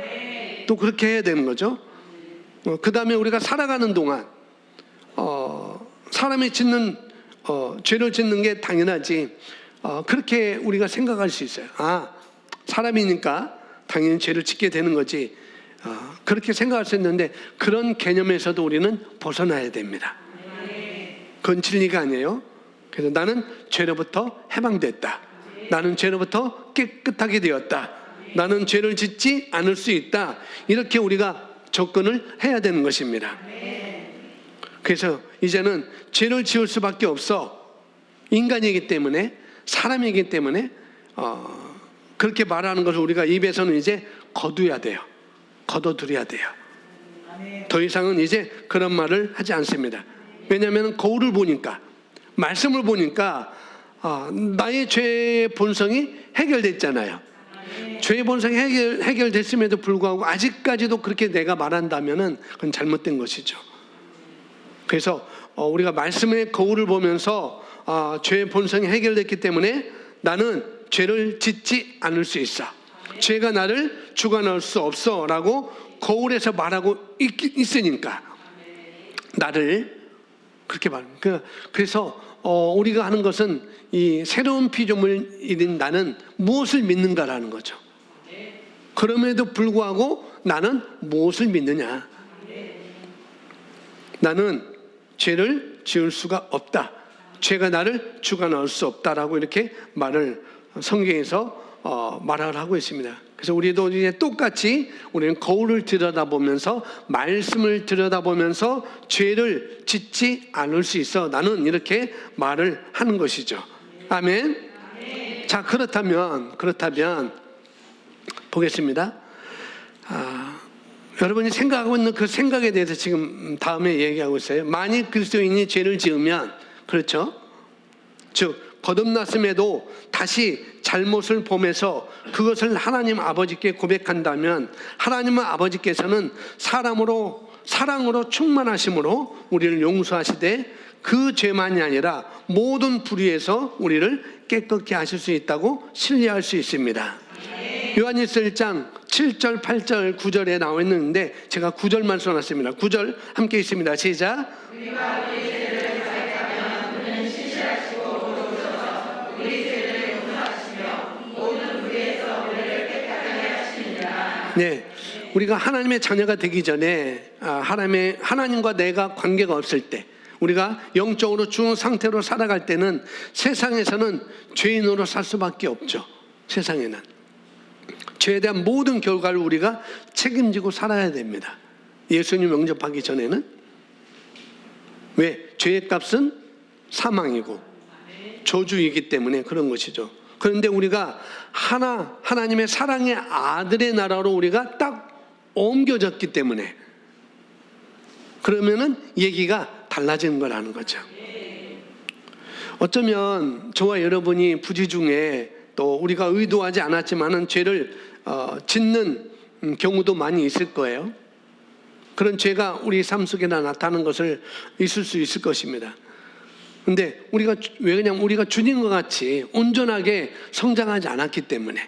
또 그렇게 해야 되는 거죠. 그 다음에 우리가 살아가는 동안 사람이 죄를 짓는 게 당연하지, 그렇게 우리가 생각할 수 있어요. 사람이니까 당연히 죄를 짓게 되는 거지, 그렇게 생각할 수 있는데, 그런 개념에서도 우리는 벗어나야 됩니다. 그건 진리가 아니에요. 그래서 나는 죄로부터 해방됐다, 나는 죄로부터 깨끗하게 되었다, 나는 죄를 짓지 않을 수 있다, 이렇게 우리가 접근을 해야 되는 것입니다. 그래서 이제는 죄를 지을 수밖에 없어. 인간이기 때문에, 사람이기 때문에 그렇게 말하는 것을 우리가 입에서는 이제 거둬야 돼요. 거둬들여야 돼요. 더 이상은 이제 그런 말을 하지 않습니다. 왜냐하면 거울을 보니까, 말씀을 보니까 나의 죄의 본성이 해결됐잖아요. 죄의 본성이 해결됐음에도 불구하고 아직까지도 그렇게 내가 말한다면은 그건 잘못된 것이죠. 그래서 우리가 말씀의 거울을 보면서 죄의 본성이 해결됐기 때문에 나는 죄를 짓지 않을 수 있어, 죄가 나를 주관할 수 없어 라고 거울에서 말하고 있으니까 나를 그렇게 말합니다. 그래서 우리가 하는 것은 이 새로운 피조물인 나는 무엇을 믿는가라는 거죠. 그럼에도 불구하고 나는 무엇을 믿느냐? 나는 죄를 지을 수가 없다, 죄가 나를 주관할 수 없다라고 이렇게 말을 성경에서 말을 하고 있습니다. 그래서 우리도 이제 똑같이 우리는 거울을 들여다보면서, 말씀을 들여다보면서 죄를 짓지 않을 수 있어, 나는 이렇게 말을 하는 것이죠. 아멘. 자, 그렇다면 보겠습니다. 여러분이 생각하고 있는 그 생각에 대해서 지금 다음에 얘기하고 있어요. 만일 그리스도인이 죄를 지으면, 그렇죠? 즉 거듭났음에도 다시 잘못을 범해서 그것을 하나님 아버지께 고백한다면, 하나님 아버지께서는 사랑으로 충만하심으로 우리를 용서하시되 그 죄만이 아니라 모든 불의에서 우리를 깨끗게 하실 수 있다고 신뢰할 수 있습니다. 요한일서 1장 7절, 8절, 9절에 나와 있는데 제가 9절만 써놨습니다. 9절 함께 있습니다. 시작. 네, 우리가 하나님의 자녀가 되기 전에 하나님과 내가 관계가 없을 때, 우리가 영적으로 죽은 상태로 살아갈 때는 세상에서는 죄인으로 살 수밖에 없죠. 세상에는 죄에 대한 모든 결과를 우리가 책임지고 살아야 됩니다. 예수님 영접하기 전에는. 왜? 죄의 값은 사망이고 저주이기 때문에 그런 것이죠. 그런데 우리가 하나님의 사랑의 아들의 나라로 우리가 딱 옮겨졌기 때문에 그러면은 얘기가 달라지는 거라는 거죠. 어쩌면 저와 여러분이 부지 중에 또 우리가 의도하지 않았지만은 죄를 짓는 경우도 많이 있을 거예요. 그런 죄가 우리 삶 속에 나타나는 것을 있을 수 있을 것입니다. 근데 우리가 왜 그냥 우리가 주님과 같이 온전하게 성장하지 않았기 때문에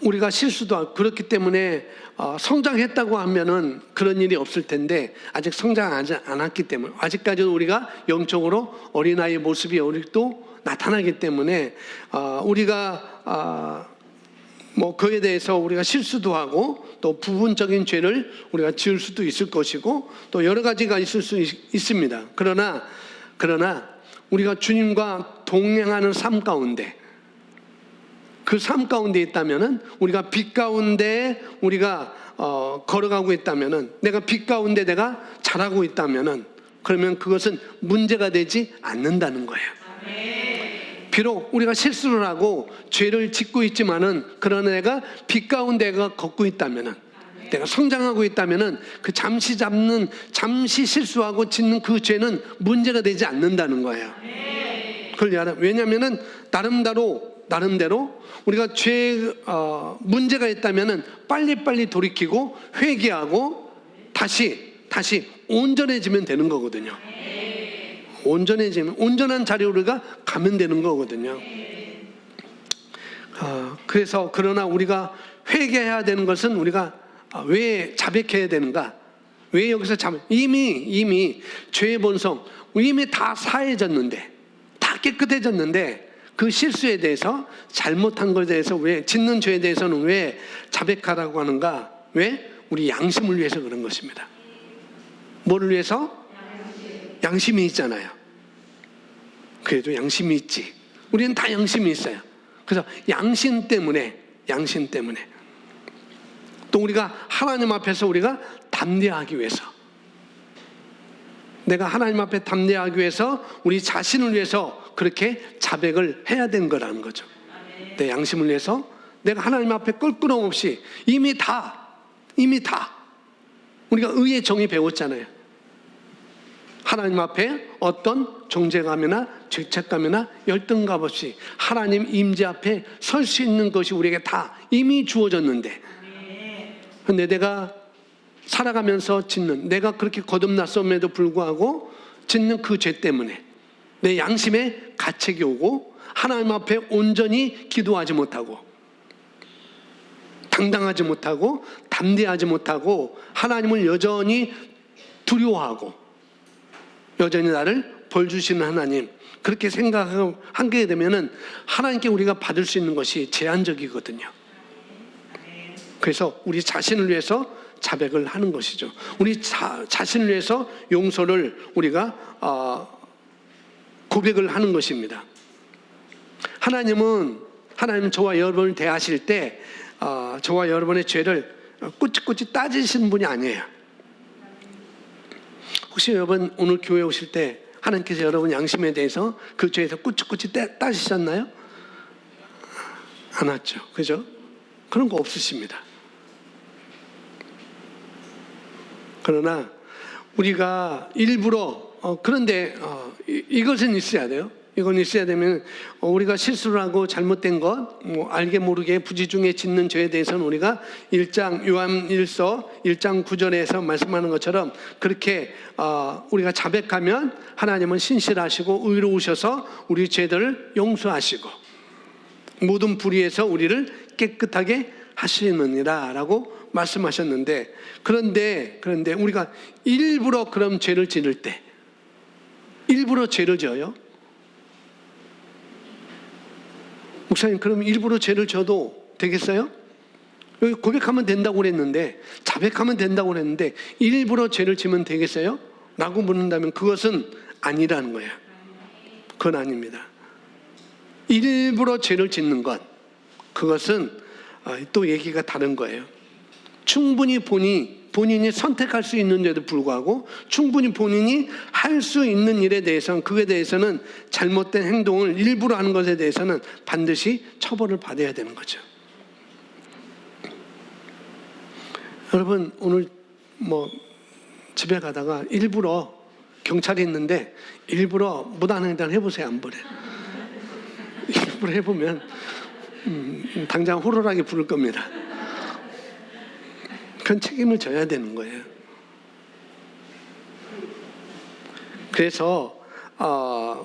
우리가 실수도 하고 그렇기 때문에 성장했다고 하면은 그런 일이 없을 텐데 아직 성장하지 않았기 때문에 아직까지도 우리가 영적으로 어린아이의 모습이 또 나타나기 때문에 우리가 뭐 그에 대해서 우리가 실수도 하고 또 부분적인 죄를 우리가 지을 수도 있을 것이고 또 여러 가지가 있을 수 있습니다. 그러나 우리가 주님과 동행하는 삶 가운데 그 삶 가운데 있다면은 우리가 빛 가운데 우리가 걸어가고 있다면은 내가 빛 가운데 내가 자라고 있다면은 그러면 그것은 문제가 되지 않는다는 거예요. 비록 우리가 실수를 하고 죄를 짓고 있지만은 그러나 내가 빛 가운데 내가 걷고 있다면은 내가 성장하고 있다면은 그 잠시 실수하고 짓는 그 죄는 문제가 되지 않는다는 거예요. 그걸 왜냐하면은 나름대로 우리가 문제가 있다면은 빨리빨리 돌이키고 회개하고 다시 온전해지면 되는 거거든요. 온전한 자리로 우리가 가면 되는 거거든요. 그래서 그러나 우리가 회개해야 되는 것은 우리가 왜 자백해야 되는가? 왜 여기서 이미 죄의 본성 이미 다 사해졌는데 다 깨끗해졌는데 그 실수에 대해서 잘못한 것에 대해서 왜 짓는 죄에 대해서는 왜 자백하라고 하는가? 왜? 우리 양심을 위해서 그런 것입니다. 뭐를 위해서? 양심이 있잖아요. 그래도 양심이 있지. 우리는 다 양심이 있어요. 그래서 양심 때문에 또 우리가 하나님 앞에서 우리가 담대하기 위해서 내가 하나님 앞에 담대하기 위해서 우리 자신을 위해서 그렇게 자백을 해야 되는 거라는 거죠. 내 양심을 위해서 내가 하나님 앞에 껄끄럼 없이 이미 다 우리가 의의 정의 배웠잖아요. 하나님 앞에 어떤 정죄감이나 죄책감이나 열등감 없이 하나님 임재 앞에 설 수 있는 것이 우리에게 다 이미 주어졌는데 근데 내가 살아가면서 내가 그렇게 거듭났음에도 불구하고 짓는 그 죄 때문에 내 양심에 가책이 오고 하나님 앞에 온전히 기도하지 못하고 당당하지 못하고 담대하지 못하고 하나님을 여전히 두려워하고 여전히 나를 벌 주시는 하나님 그렇게 생각하게 되면은 하나님께 우리가 받을 수 있는 것이 제한적이거든요. 그래서 우리 자신을 위해서 자백을 하는 것이죠. 우리 자신을 위해서 용서를 우리가 고백을 하는 것입니다. 하나님은 저와 여러분을 대하실 때 저와 여러분의 죄를 꾸치꾸치 따지시는 분이 아니에요. 혹시 여러분 오늘 교회 오실 때 하나님께서 여러분 양심에 대해서 그 죄에서 꾸치꾸치 따지셨나요? 안 왔죠. 그죠? 그런 거 없으십니다. 그러나 우리가 일부러 그런데 이것은 있어야 돼요. 이건 있어야 되면 우리가 실수를 하고 잘못된 것, 알게 모르게 부지 중에 짓는 죄에 대해서는 우리가 요한 1서 1장 9절에서 말씀하는 것처럼 그렇게 우리가 자백하면 하나님은 신실하시고 의로우셔서 우리 죄들을 용서하시고 모든 불의에서 우리를 깨끗하게 하시느니라 라고 말씀하셨는데, 그런데 우리가 일부러 그럼 죄를 지을 때, 일부러 죄를 지어요? 목사님, 그럼 일부러 죄를 져도 되겠어요? 여기 고백하면 된다고 그랬는데, 자백하면 된다고 그랬는데 일부러 죄를 지면 되겠어요? 라고 묻는다면 그것은 아니라는 거예요. 그건 아닙니다. 일부러 죄를 짓는 것, 그것은 또 얘기가 다른 거예요. 충분히 본인이 선택할 수 있는데도 불구하고 충분히 본인이 할 수 있는 일에 대해서는, 그에 대해서는 잘못된 행동을 일부러 하는 것에 대해서는 반드시 처벌을 받아야 되는 거죠. 여러분, 오늘 집에 가다가 일부러 경찰이 있는데 일부러 무단횡단 해보세요. 안 보래. 일부러 해보면 당장 호루라기 부를 겁니다. 그건 책임을 져야 되는 거예요. 그래서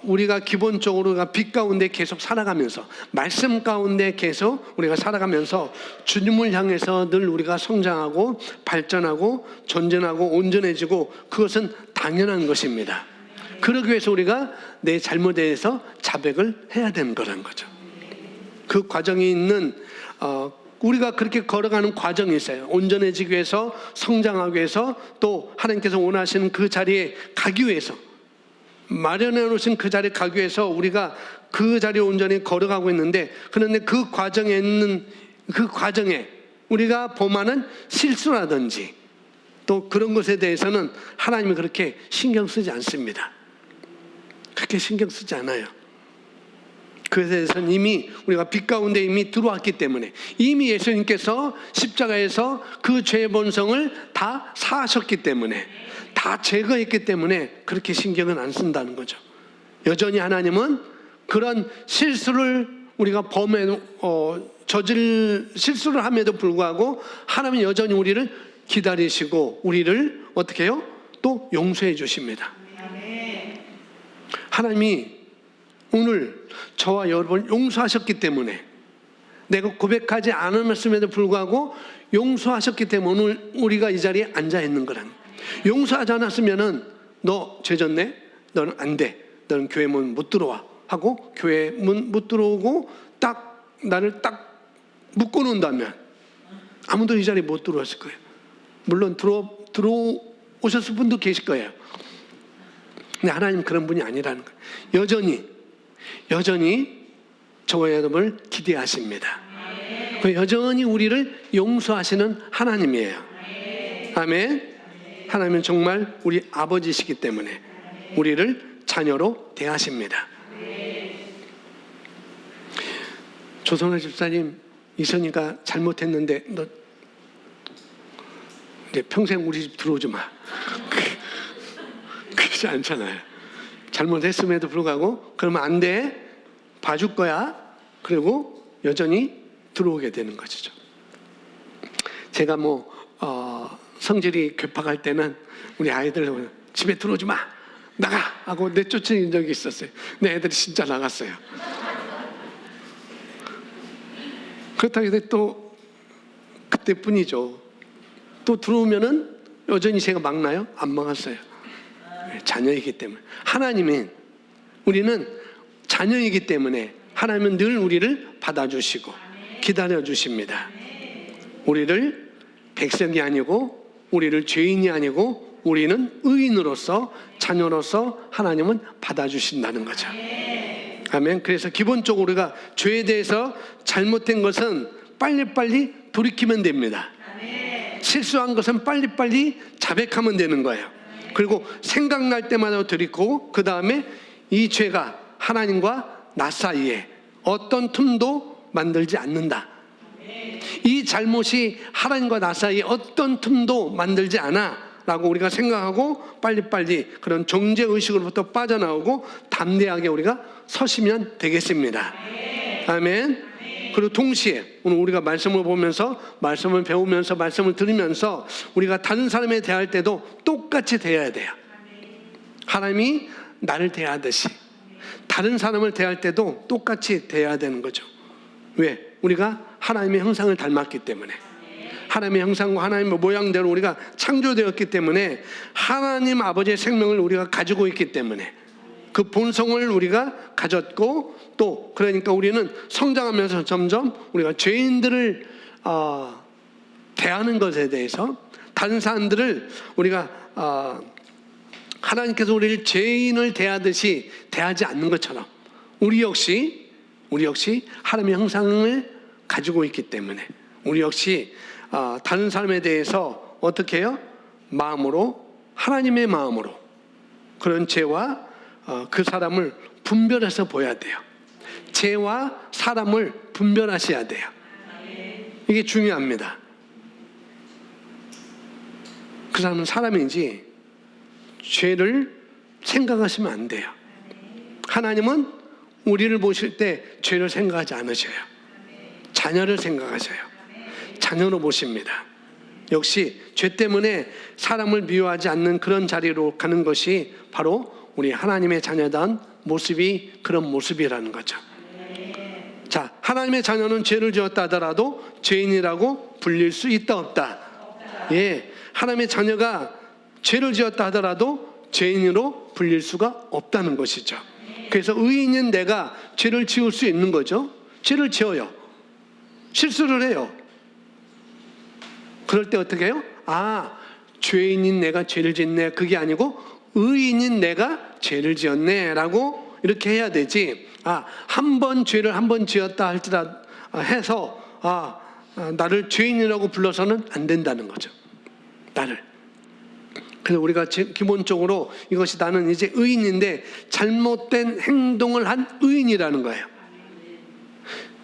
우리가 기본적으로 빛 가운데 계속 살아가면서, 말씀 가운데 계속 우리가 살아가면서 주님을 향해서 늘 우리가 성장하고 발전하고 존전하고 온전해지고, 그것은 당연한 것입니다. 그러기 위해서 우리가 내 잘못에 대해서 자백을 해야 되는 거라는 거죠. 그 과정이 있는 우리가 그렇게 걸어가는 과정이 있어요. 온전해지기 위해서, 성장하기 위해서, 또 하나님께서 원하시는 그 자리에 가기 위해서, 마련해 놓으신 그 자리에 가기 위해서 우리가 그 자리에 온전히 걸어가고 있는데, 그런데 그 과정에 우리가 범하는 실수라든지 또 그런 것에 대해서는 하나님이 그렇게 신경 쓰지 않습니다. 그렇게 신경 쓰지 않아요. 그에 대해서는 이미 우리가 빛 가운데 이미 들어왔기 때문에, 이미 예수님께서 십자가에서 그 죄의 본성을 다 사하셨기 때문에, 다 제거했기 때문에 그렇게 신경은 안 쓴다는 거죠. 여전히 하나님은 그런 실수를 우리가 저질 실수를 함에도 불구하고 하나님은 여전히 우리를 기다리시고 우리를 어떻게 해요? 또 용서해 주십니다. 하나님이 오늘 저와 여러분을 용서하셨기 때문에, 내가 고백하지 않았음에도 불구하고 용서하셨기 때문에 오늘 우리가 이 자리에 앉아 있는 거란. 용서하지 않았으면은 너 죄 졌네? 너는 안 돼. 너는 교회 문 못 들어와. 하고 교회 문 못 들어오고 나를 딱 묶어 놓는다면 아무도 이 자리에 못 들어왔을 거예요. 물론 들어오셨을 분도 계실 거예요. 근데 하나님 그런 분이 아니라는 거예요. 여전히 저와 여러분을 기대하십니다. 여전히 우리를 용서하시는 하나님이에요. 아멘. 하나님은 정말 우리 아버지시기 때문에 우리를 자녀로 대하십니다. 조성아 집사님, 이선이가 잘못했는데 너 이제 평생 우리 집 들어오지 마. 그렇지 않잖아요. 잘못했음에도 불구하고 그러면 안 돼. 봐줄 거야. 그리고 여전히 들어오게 되는 것이죠. 제가 성질이 괴팍할 때는 우리 아이들 집에 들어오지 마. 나가! 하고 내쫓은 적이 있었어요. 내 애들이 진짜 나갔어요. 그렇다고 해도 또 그때뿐이죠. 또 들어오면은 여전히 제가 막나요? 안 막았어요. 자녀이기 때문에. 우리는 자녀이기 때문에 하나님은 늘 우리를 받아주시고 기다려주십니다. 우리를 백성이 아니고, 우리를 죄인이 아니고, 우리는 의인으로서, 자녀로서 하나님은 받아주신다는 거죠. 아멘. 그래서 기본적으로 우리가 죄에 대해서 잘못된 것은 빨리빨리 돌이키면 됩니다. 실수한 것은 빨리빨리 자백하면 되는 거예요. 그리고 생각날 때마다 돌이키고, 그 다음에 이 죄가 하나님과 나 사이에 어떤 틈도 만들지 않는다. 이 잘못이 하나님과 나 사이에 어떤 틈도 만들지 않아. 라고 우리가 생각하고 빨리빨리 그런 정죄의식으로부터 빠져나오고 담대하게 우리가 서시면 되겠습니다. 아멘. 그리고 동시에 오늘 우리가 말씀을 보면서, 말씀을 배우면서, 말씀을 들으면서 우리가 다른 사람에 대할 때도 똑같이 대해야 돼요. 하나님이 나를 대하듯이 다른 사람을 대할 때도 똑같이 대해야 되는 거죠. 왜? 우리가 하나님의 형상을 닮았기 때문에, 하나님의 형상과 하나님의 모양대로 우리가 창조되었기 때문에, 하나님 아버지의 생명을 우리가 가지고 있기 때문에, 그 본성을 우리가 가졌고, 또 그러니까 우리는 성장하면서 점점 우리가 죄인들을 대하는 것에 대해서, 다른 사람들을 우리가 하나님께서 우리를 죄인을 대하듯이 대하지 않는 것처럼 우리 역시 하나님의 형상을 가지고 있기 때문에 우리 역시 다른 사람에 대해서 어떻게 해요? 마음으로, 하나님의 마음으로 그런 죄와 그 사람을 분별해서 보여야 돼요. 죄와 사람을 분별하셔야 돼요. 이게 중요합니다. 그 사람은 사람이지 죄를 생각하시면 안 돼요. 하나님은 우리를 보실 때 죄를 생각하지 않으셔요. 자녀를 생각하셔요. 자녀로 보십니다. 역시 죄 때문에 사람을 미워하지 않는 그런 자리로 가는 것이 바로 우리 하나님의 자녀다운 모습이 그런 모습이라는 거죠. 자, 하나님의 자녀는 죄를 지었다 하더라도 죄인이라고 불릴 수 있다 없다? 예, 하나님의 자녀가 죄를 지었다 하더라도 죄인으로 불릴 수가 없다는 것이죠. 그래서 의인인 내가 죄를 지을 수 있는 거죠. 죄를 지어요. 실수를 해요. 그럴 때 어떻게 해요? 죄인인 내가 죄를 짓네, 그게 아니고 의인인 내가 죄를 지었네 라고 이렇게 해야 되지. 한 번 죄를 한 번 지었다 할지라도 해서 나를 죄인이라고 불러서는 안 된다는 거죠. 나를. 그래서 우리가 기본적으로 이것이 나는 이제 의인인데 잘못된 행동을 한 의인이라는 거예요.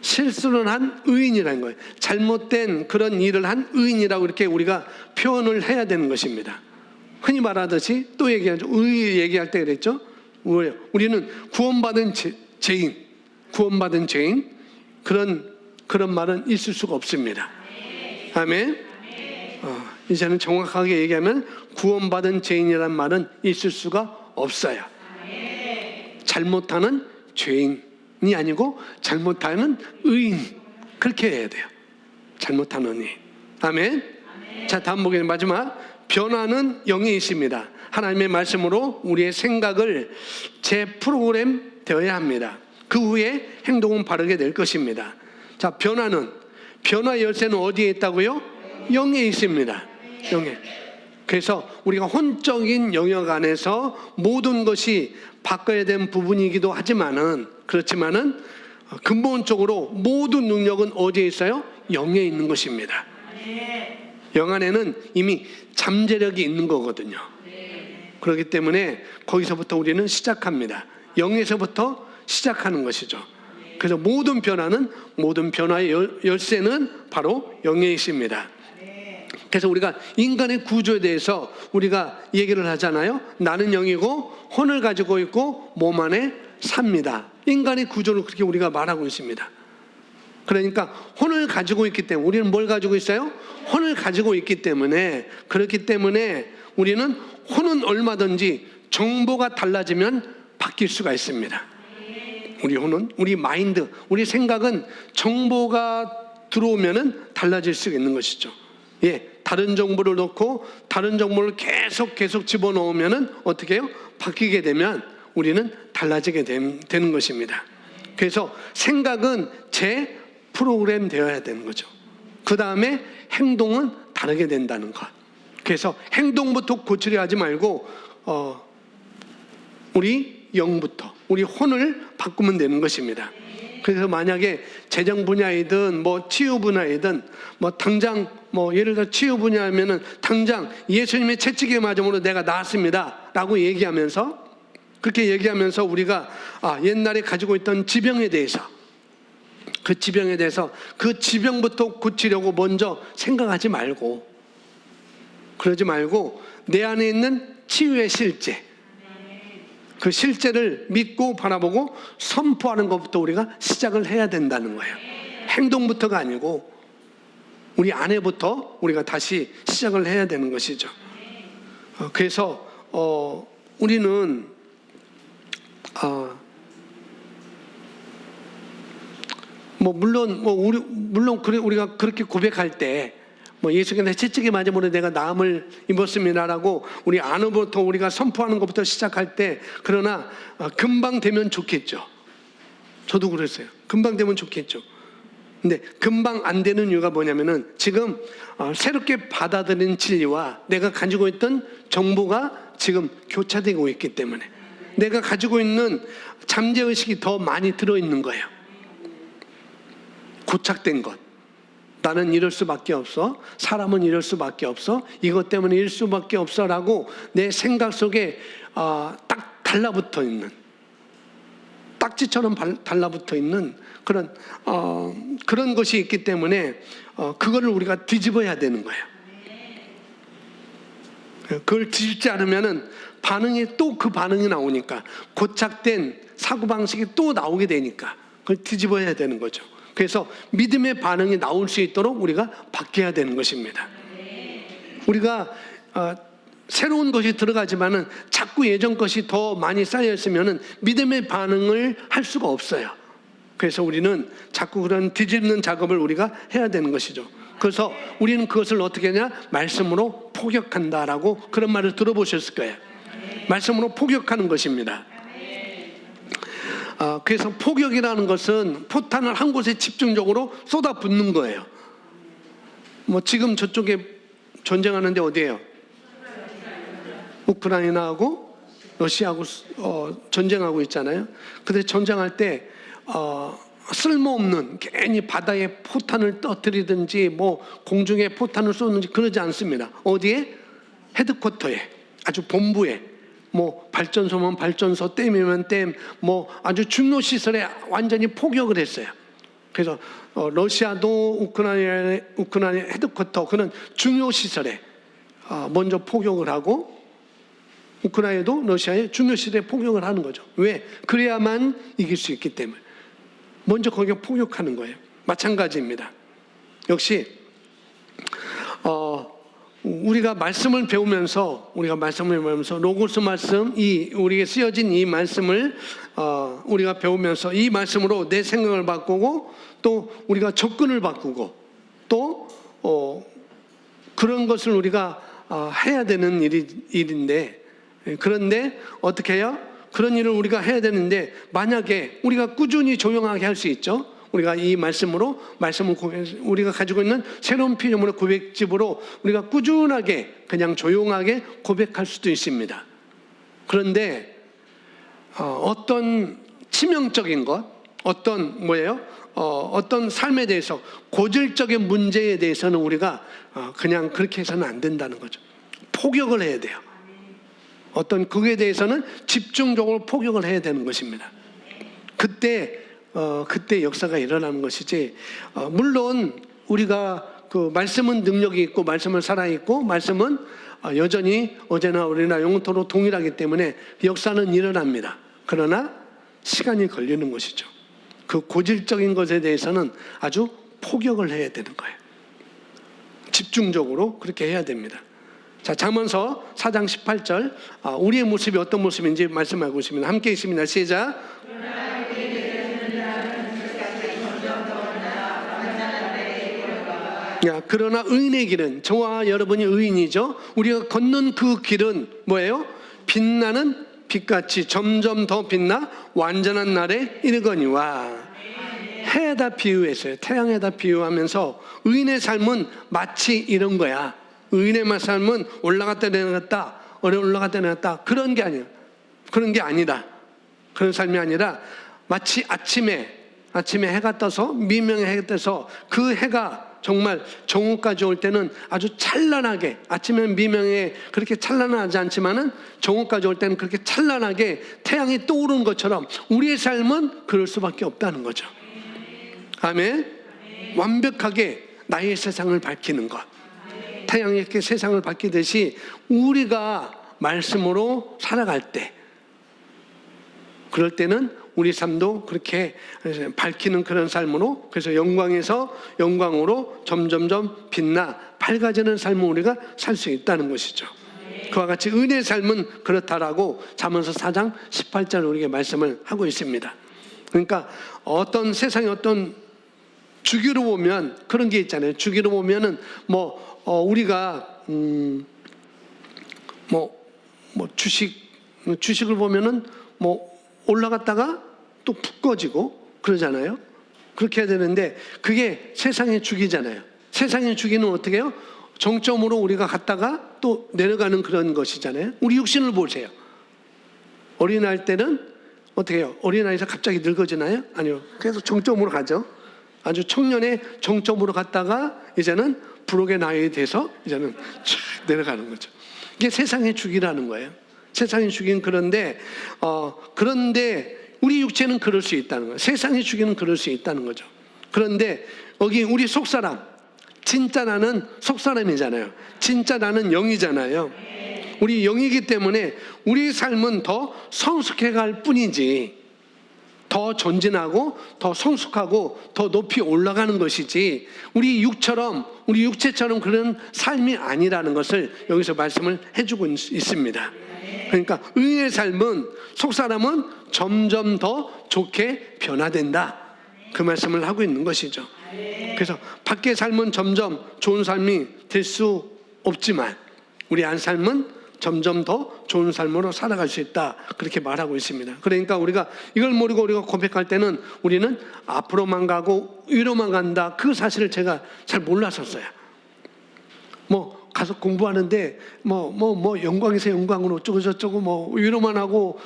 실수를 한 의인이라는 거예요. 잘못된 그런 일을 한 의인이라고 이렇게 우리가 표현을 해야 되는 것입니다. 흔히 말하듯이 또 얘기하죠. 의 얘기할 때 그랬죠. 우리는 구원받은 죄인, 구원받은 죄인, 그런 말은 있을 수가 없습니다. 아멘. 이제는 정확하게 얘기하면 구원받은 죄인이란 말은 있을 수가 없어요. 잘못하는 죄인이 아니고 잘못하는 의인, 그렇게 해야 돼요. 잘못하는 의인. 아멘. 자, 다음 보기 마지막, 변화는 영에 있습니다. 하나님의 말씀으로 우리의 생각을 재프로그램 되어야 합니다. 그 후에 행동은 바르게 될 것입니다. 자, 변화 열쇠는 어디에 있다고요? 영에 있습니다. 영에. 그래서 우리가 혼적인 영역 안에서 모든 것이 바꿔야 되는 부분이기도 하지만은, 그렇지만은 근본적으로 모든 능력은 어디에 있어요? 영에 있는 것입니다. 영 안에는 이미 잠재력이 있는 거거든요. 그렇기 때문에 거기서부터 우리는 시작합니다. 영에서부터 시작하는 것이죠. 그래서 모든 변화의 열쇠는 바로 영에 있습니다. 그래서 우리가 인간의 구조에 대해서 우리가 얘기를 하잖아요. 나는 영이고 혼을 가지고 있고 몸 안에 삽니다. 인간의 구조를 그렇게 우리가 말하고 있습니다. 그러니까 혼을 가지고 있기 때문에, 우리는 뭘 가지고 있어요? 혼을 가지고 있기 때문에, 그렇기 때문에 우리는 혼은 얼마든지 정보가 달라지면 바뀔 수가 있습니다. 우리 혼은, 우리 마인드, 우리 생각은 정보가 들어오면은 달라질 수가 있는 것이죠. 예, 다른 정보를 넣고 다른 정보를 계속 집어넣으면은 어떻게 해요? 바뀌게 되면 우리는 달라지게 되는 것입니다. 그래서 생각은 프로그램 되어야 되는 거죠. 그 다음에 행동은 다르게 된다는 것. 그래서 행동부터 고치려 하지 말고 우리 영부터, 우리 혼을 바꾸면 되는 것입니다. 그래서 만약에 재정 분야이든 뭐 치유 분야이든 당장 예를 들어 치유 분야면은 당장 예수님의 채찍에 맞음으로 내가 나았습니다라고 얘기하면서, 그렇게 얘기하면서 우리가 옛날에 가지고 있던 지병에 대해서, 그 지병부터 고치려고 먼저 생각하지 말고 그러지 말고 내 안에 있는 치유의 실제, 그 실제를 믿고 바라보고 선포하는 것부터 우리가 시작을 해야 된다는 거예요. 행동부터가 아니고 우리 안에부터 우리가 다시 시작을 해야 되는 것이죠. 그래서 우리는 물론 우리가 그렇게 고백할 때 예수께서 채찍에 맞음으로 내가 나음을 입었습니다라고 우리 안으로부터 우리가 선포하는 것부터 시작할 때, 그러나 금방 되면 좋겠죠. 저도 그랬어요. 금방 되면 좋겠죠. 근데 금방 안 되는 이유가 뭐냐면은 지금 새롭게 받아들인 진리와 내가 가지고 있던 정보가 지금 교차되고 있기 때문에 내가 가지고 있는 잠재의식이 더 많이 들어있는 거예요. 고착된 것. 나는 이럴 수밖에 없어. 사람은 이럴 수밖에 없어. 이것 때문에 이럴 수밖에 없어 라고 내 생각 속에 딱 달라붙어 있는, 딱지처럼 달라붙어 있는 그런 것이 있기 때문에 그거를 우리가 뒤집어야 되는 거예요. 그걸 뒤집지 않으면은 또 그 반응이 나오니까, 고착된 사고방식이 또 나오게 되니까 그걸 뒤집어야 되는 거죠. 그래서 믿음의 반응이 나올 수 있도록 우리가 바뀌어야 되는 것입니다. 우리가 새로운 것이 들어가지만은 자꾸 예전 것이 더 많이 쌓여 있으면은 믿음의 반응을 할 수가 없어요. 그래서 우리는 자꾸 그런 뒤집는 작업을 우리가 해야 되는 것이죠. 그래서 우리는 그것을 어떻게 하냐? 말씀으로 포격한다라고 그런 말을 들어보셨을 거예요. 말씀으로 포격하는 것입니다. 그래서 포격이라는 것은 포탄을 한 곳에 집중적으로 쏟아붓는 거예요. 지금 저쪽에 전쟁하는데 어디예요? 우크라이나하고 러시아하고 전쟁하고 있잖아요. 근데 전쟁할 때 쓸모없는, 괜히 바다에 포탄을 떠뜨리든지 공중에 포탄을 쏘는지 그러지 않습니다. 어디에? 헤드쿼터에, 아주 본부에, 발전소면 발전소, 댐이면 댐, 아주 중요 시설에 완전히 포격을 했어요. 그래서 러시아도 우크라이나 헤드쿼터, 그런 중요 시설에 먼저 포격을 하고, 우크라이나도 러시아의 중요 시설에 포격을 하는 거죠. 왜? 그래야만 이길 수 있기 때문에 먼저 거기에 포격하는 거예요. 마찬가지입니다. 역시 우리가 말씀을 배우면서 로고스 말씀, 우리에게 쓰여진 이 말씀을 우리가 배우면서 이 말씀으로 내 생각을 바꾸고, 또 우리가 접근을 바꾸고, 또 그런 것을 우리가 해야 되는 일인데, 그런데 어떻게 해요? 그런 일을 우리가 해야 되는데, 만약에 우리가 꾸준히 조용하게 할 수 있죠. 우리가 이 말씀을 우리가 가지고 있는 새로운 피조물의 고백집으로 우리가 꾸준하게 그냥 조용하게 고백할 수도 있습니다. 그런데 어떤 치명적인 것, 어떤 삶에 대해서, 고질적인 문제에 대해서는 우리가 그냥 그렇게 해서는 안 된다는 거죠. 포격을 해야 돼요. 어떤 그에 대해서는 집중적으로 포격을 해야 되는 것입니다. 그때 역사가 일어나는 것이지, 물론 우리가 그 말씀은 능력이 있고 말씀은 살아있고 말씀은 여전히 어제나 오늘이나 영원토록 동일하기 때문에 역사는 일어납니다. 그러나 시간이 걸리는 것이죠. 그 고질적인 것에 대해서는 아주 포격을 해야 되는 거예요. 집중적으로 그렇게 해야 됩니다. 자, 잠언서 4장 18절, 우리의 모습이 어떤 모습인지 말씀하고 있습니다. 함께 있습니다. 시작. 그러나 의인의 길은, 저와 여러분이 의인이죠. 우리가 걷는 그 길은 뭐예요? 빛나는 빛같이 점점 더 빛나 완전한 날에 이르거니와. 해에다 비유했어요. 태양에다 비유하면서 의인의 삶은 마치 이런 거야. 의인의 삶은 올라갔다 내려갔다, 올라갔다 내려갔다, 그런 게 아니야. 그런 게 아니다. 그런 삶이 아니라 마치 아침에 해가 떠서, 미명에 해가 떠서 그 해가 정말 정오까지 올 때는 아주 찬란하게, 아침에는 미명에 그렇게 찬란하지 않지만은 정오까지 올 때는 그렇게 찬란하게 태양이 떠오르는 것처럼 우리의 삶은 그럴 수밖에 없다는 거죠. 아멘. 완벽하게 나의 세상을 밝히는 것. 태양에게 세상을 밝히듯이 우리가 말씀으로 살아갈 때, 그럴 때는 우리 삶도 그렇게 밝히는 그런 삶으로, 그래서 영광에서 영광으로 점점점 빛나 밝아지는 삶을 우리가 살 수 있다는 것이죠. 그와 같이 은혜의 삶은 그렇다라고 잠언서 4장 18절 우리에게 말씀을 하고 있습니다. 그러니까 어떤 세상의 어떤 주기로 보면 그런 게 있잖아요. 주기로 보면은 우리가 주식을 보면은 올라갔다가 또 푹 꺼지고 그러잖아요. 그렇게 해야 되는데 그게 세상의 주기잖아요. 세상의 주기는 어떻게 해요? 정점으로 우리가 갔다가 또 내려가는 그런 것이잖아요. 우리 육신을 보세요. 어린아이 때는 어떻게 해요? 어린아이에서 갑자기 늙어지나요? 아니요. 계속 정점으로 가죠. 아주 청년의 정점으로 갔다가 이제는 부록의 나이에 돼서 이제는 쫙 내려가는 거죠. 이게 세상의 주기라는 거예요. 세상의 주기는 그런데 우리 육체는 그럴 수 있다는 거예요. 세상의 주기는 그럴 수 있다는 거죠. 그런데 여기 우리 속사람, 진짜 나는 속사람이잖아요. 진짜 나는 영이잖아요. 우리 영이기 때문에 우리 삶은 더 성숙해 갈 뿐이지, 더 전진하고 더 성숙하고 더 높이 올라가는 것이지 우리 육체처럼 그런 삶이 아니라는 것을 여기서 말씀을 해주고 있습니다. 그러니까 의인의 삶은, 속사람은 점점 더 좋게 변화된다, 그 말씀을 하고 있는 것이죠. 그래서 밖의 삶은 점점 좋은 삶이 될 수 없지만 우리 안 삶은 점점 더 좋은 삶으로 살아갈 수 있다, 그렇게 말하고 있습니다. 그러니까 우리가 이걸 모르고 우리가 고백할 때는 우리는 앞으로만 가고 위로만 간다, 그 사실을 제가 잘 몰랐었어요. 가서 공부하는데 영광에서 영광으로 어쩌고 저쩌고 위로만 하고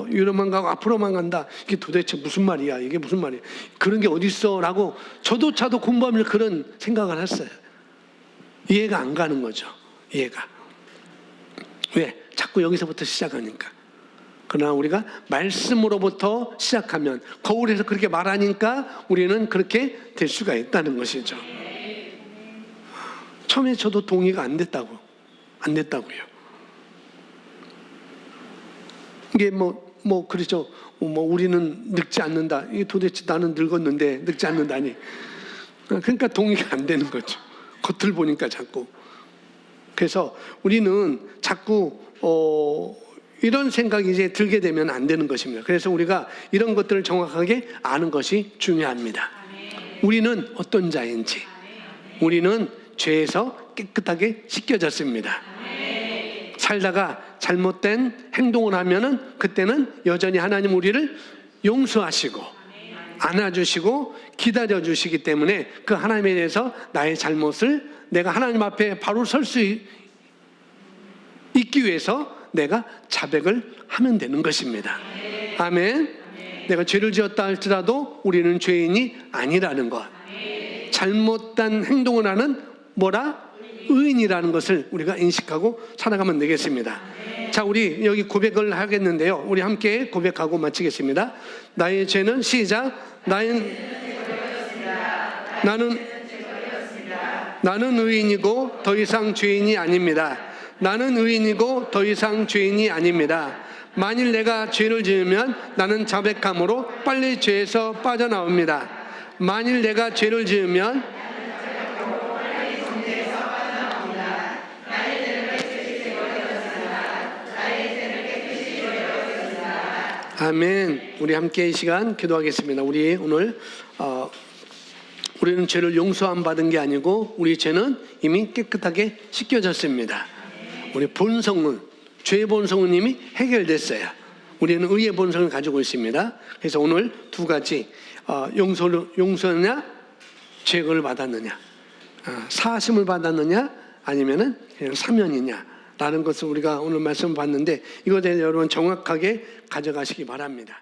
위로만 가고 앞으로만 간다, 이게 도대체 무슨 말이야, 이게 무슨 말이야, 그런 게 어디 있어라고 저도 공부하면서 그런 생각을 했어요. 이해가 안 가는 거죠. 이해가. 왜? 자꾸 여기서부터 시작하니까. 그러나 우리가 말씀으로부터 시작하면, 거울에서 그렇게 말하니까 우리는 그렇게 될 수가 있다는 것이죠. 처음에 저도 동의가 안 됐다고요. 이게 그렇죠. 우리는 늙지 않는다. 이게 도대체 나는 늙었는데 늙지 않는다니. 그러니까 동의가 안 되는 거죠. 겉을 보니까 자꾸. 그래서 우리는 자꾸 이런 생각이 이제 들게 되면 안 되는 것입니다. 그래서 우리가 이런 것들을 정확하게 아는 것이 중요합니다. 우리는 어떤 자인지, 우리는 죄에서 깨끗하게 씻겨졌습니다. 살다가 잘못된 행동을 하면은 그때는 여전히 하나님 우리를 용서하시고 안아주시고 기다려주시기 때문에 그 하나님에 대해서 나의 잘못을 내가 하나님 앞에 바로 설 수 있기 위해서 내가 자백을 하면 되는 것입니다. 아멘. 내가 죄를 지었다 할지라도 우리는 죄인이 아니라는 것, 잘못된 행동을 하는 의인이라는 것을 우리가 인식하고 살아가면 되겠습니다. 자, 우리 여기 고백을 하겠는데요. 우리 함께 고백하고 마치겠습니다. 나의 죄는 시작. 나는 의인이고 더 이상 죄인이 아닙니다. 나는 의인이고 더 이상 죄인이 아닙니다. 만일 내가 죄를 지으면 나는 자백함으로 빨리 죄에서 빠져나옵니다. 만일 내가 죄를 지으면 아멘. 우리 함께 이 시간 기도하겠습니다. 우리 오늘 우리는 죄를 용서함 받은 게 아니고 우리 죄는 이미 깨끗하게 씻겨졌습니다. 우리 본성은, 죄의 본성은 이미 해결됐어요. 우리는 의의 본성을 가지고 있습니다. 그래서 오늘 두 가지, 용서냐, 죄를 받았느냐, 사하심을 받았느냐, 아니면은 그냥 사면이냐 라는 것을 우리가 오늘 말씀 봤는데, 이것에 대해서 여러분 정확하게 가져가시기 바랍니다.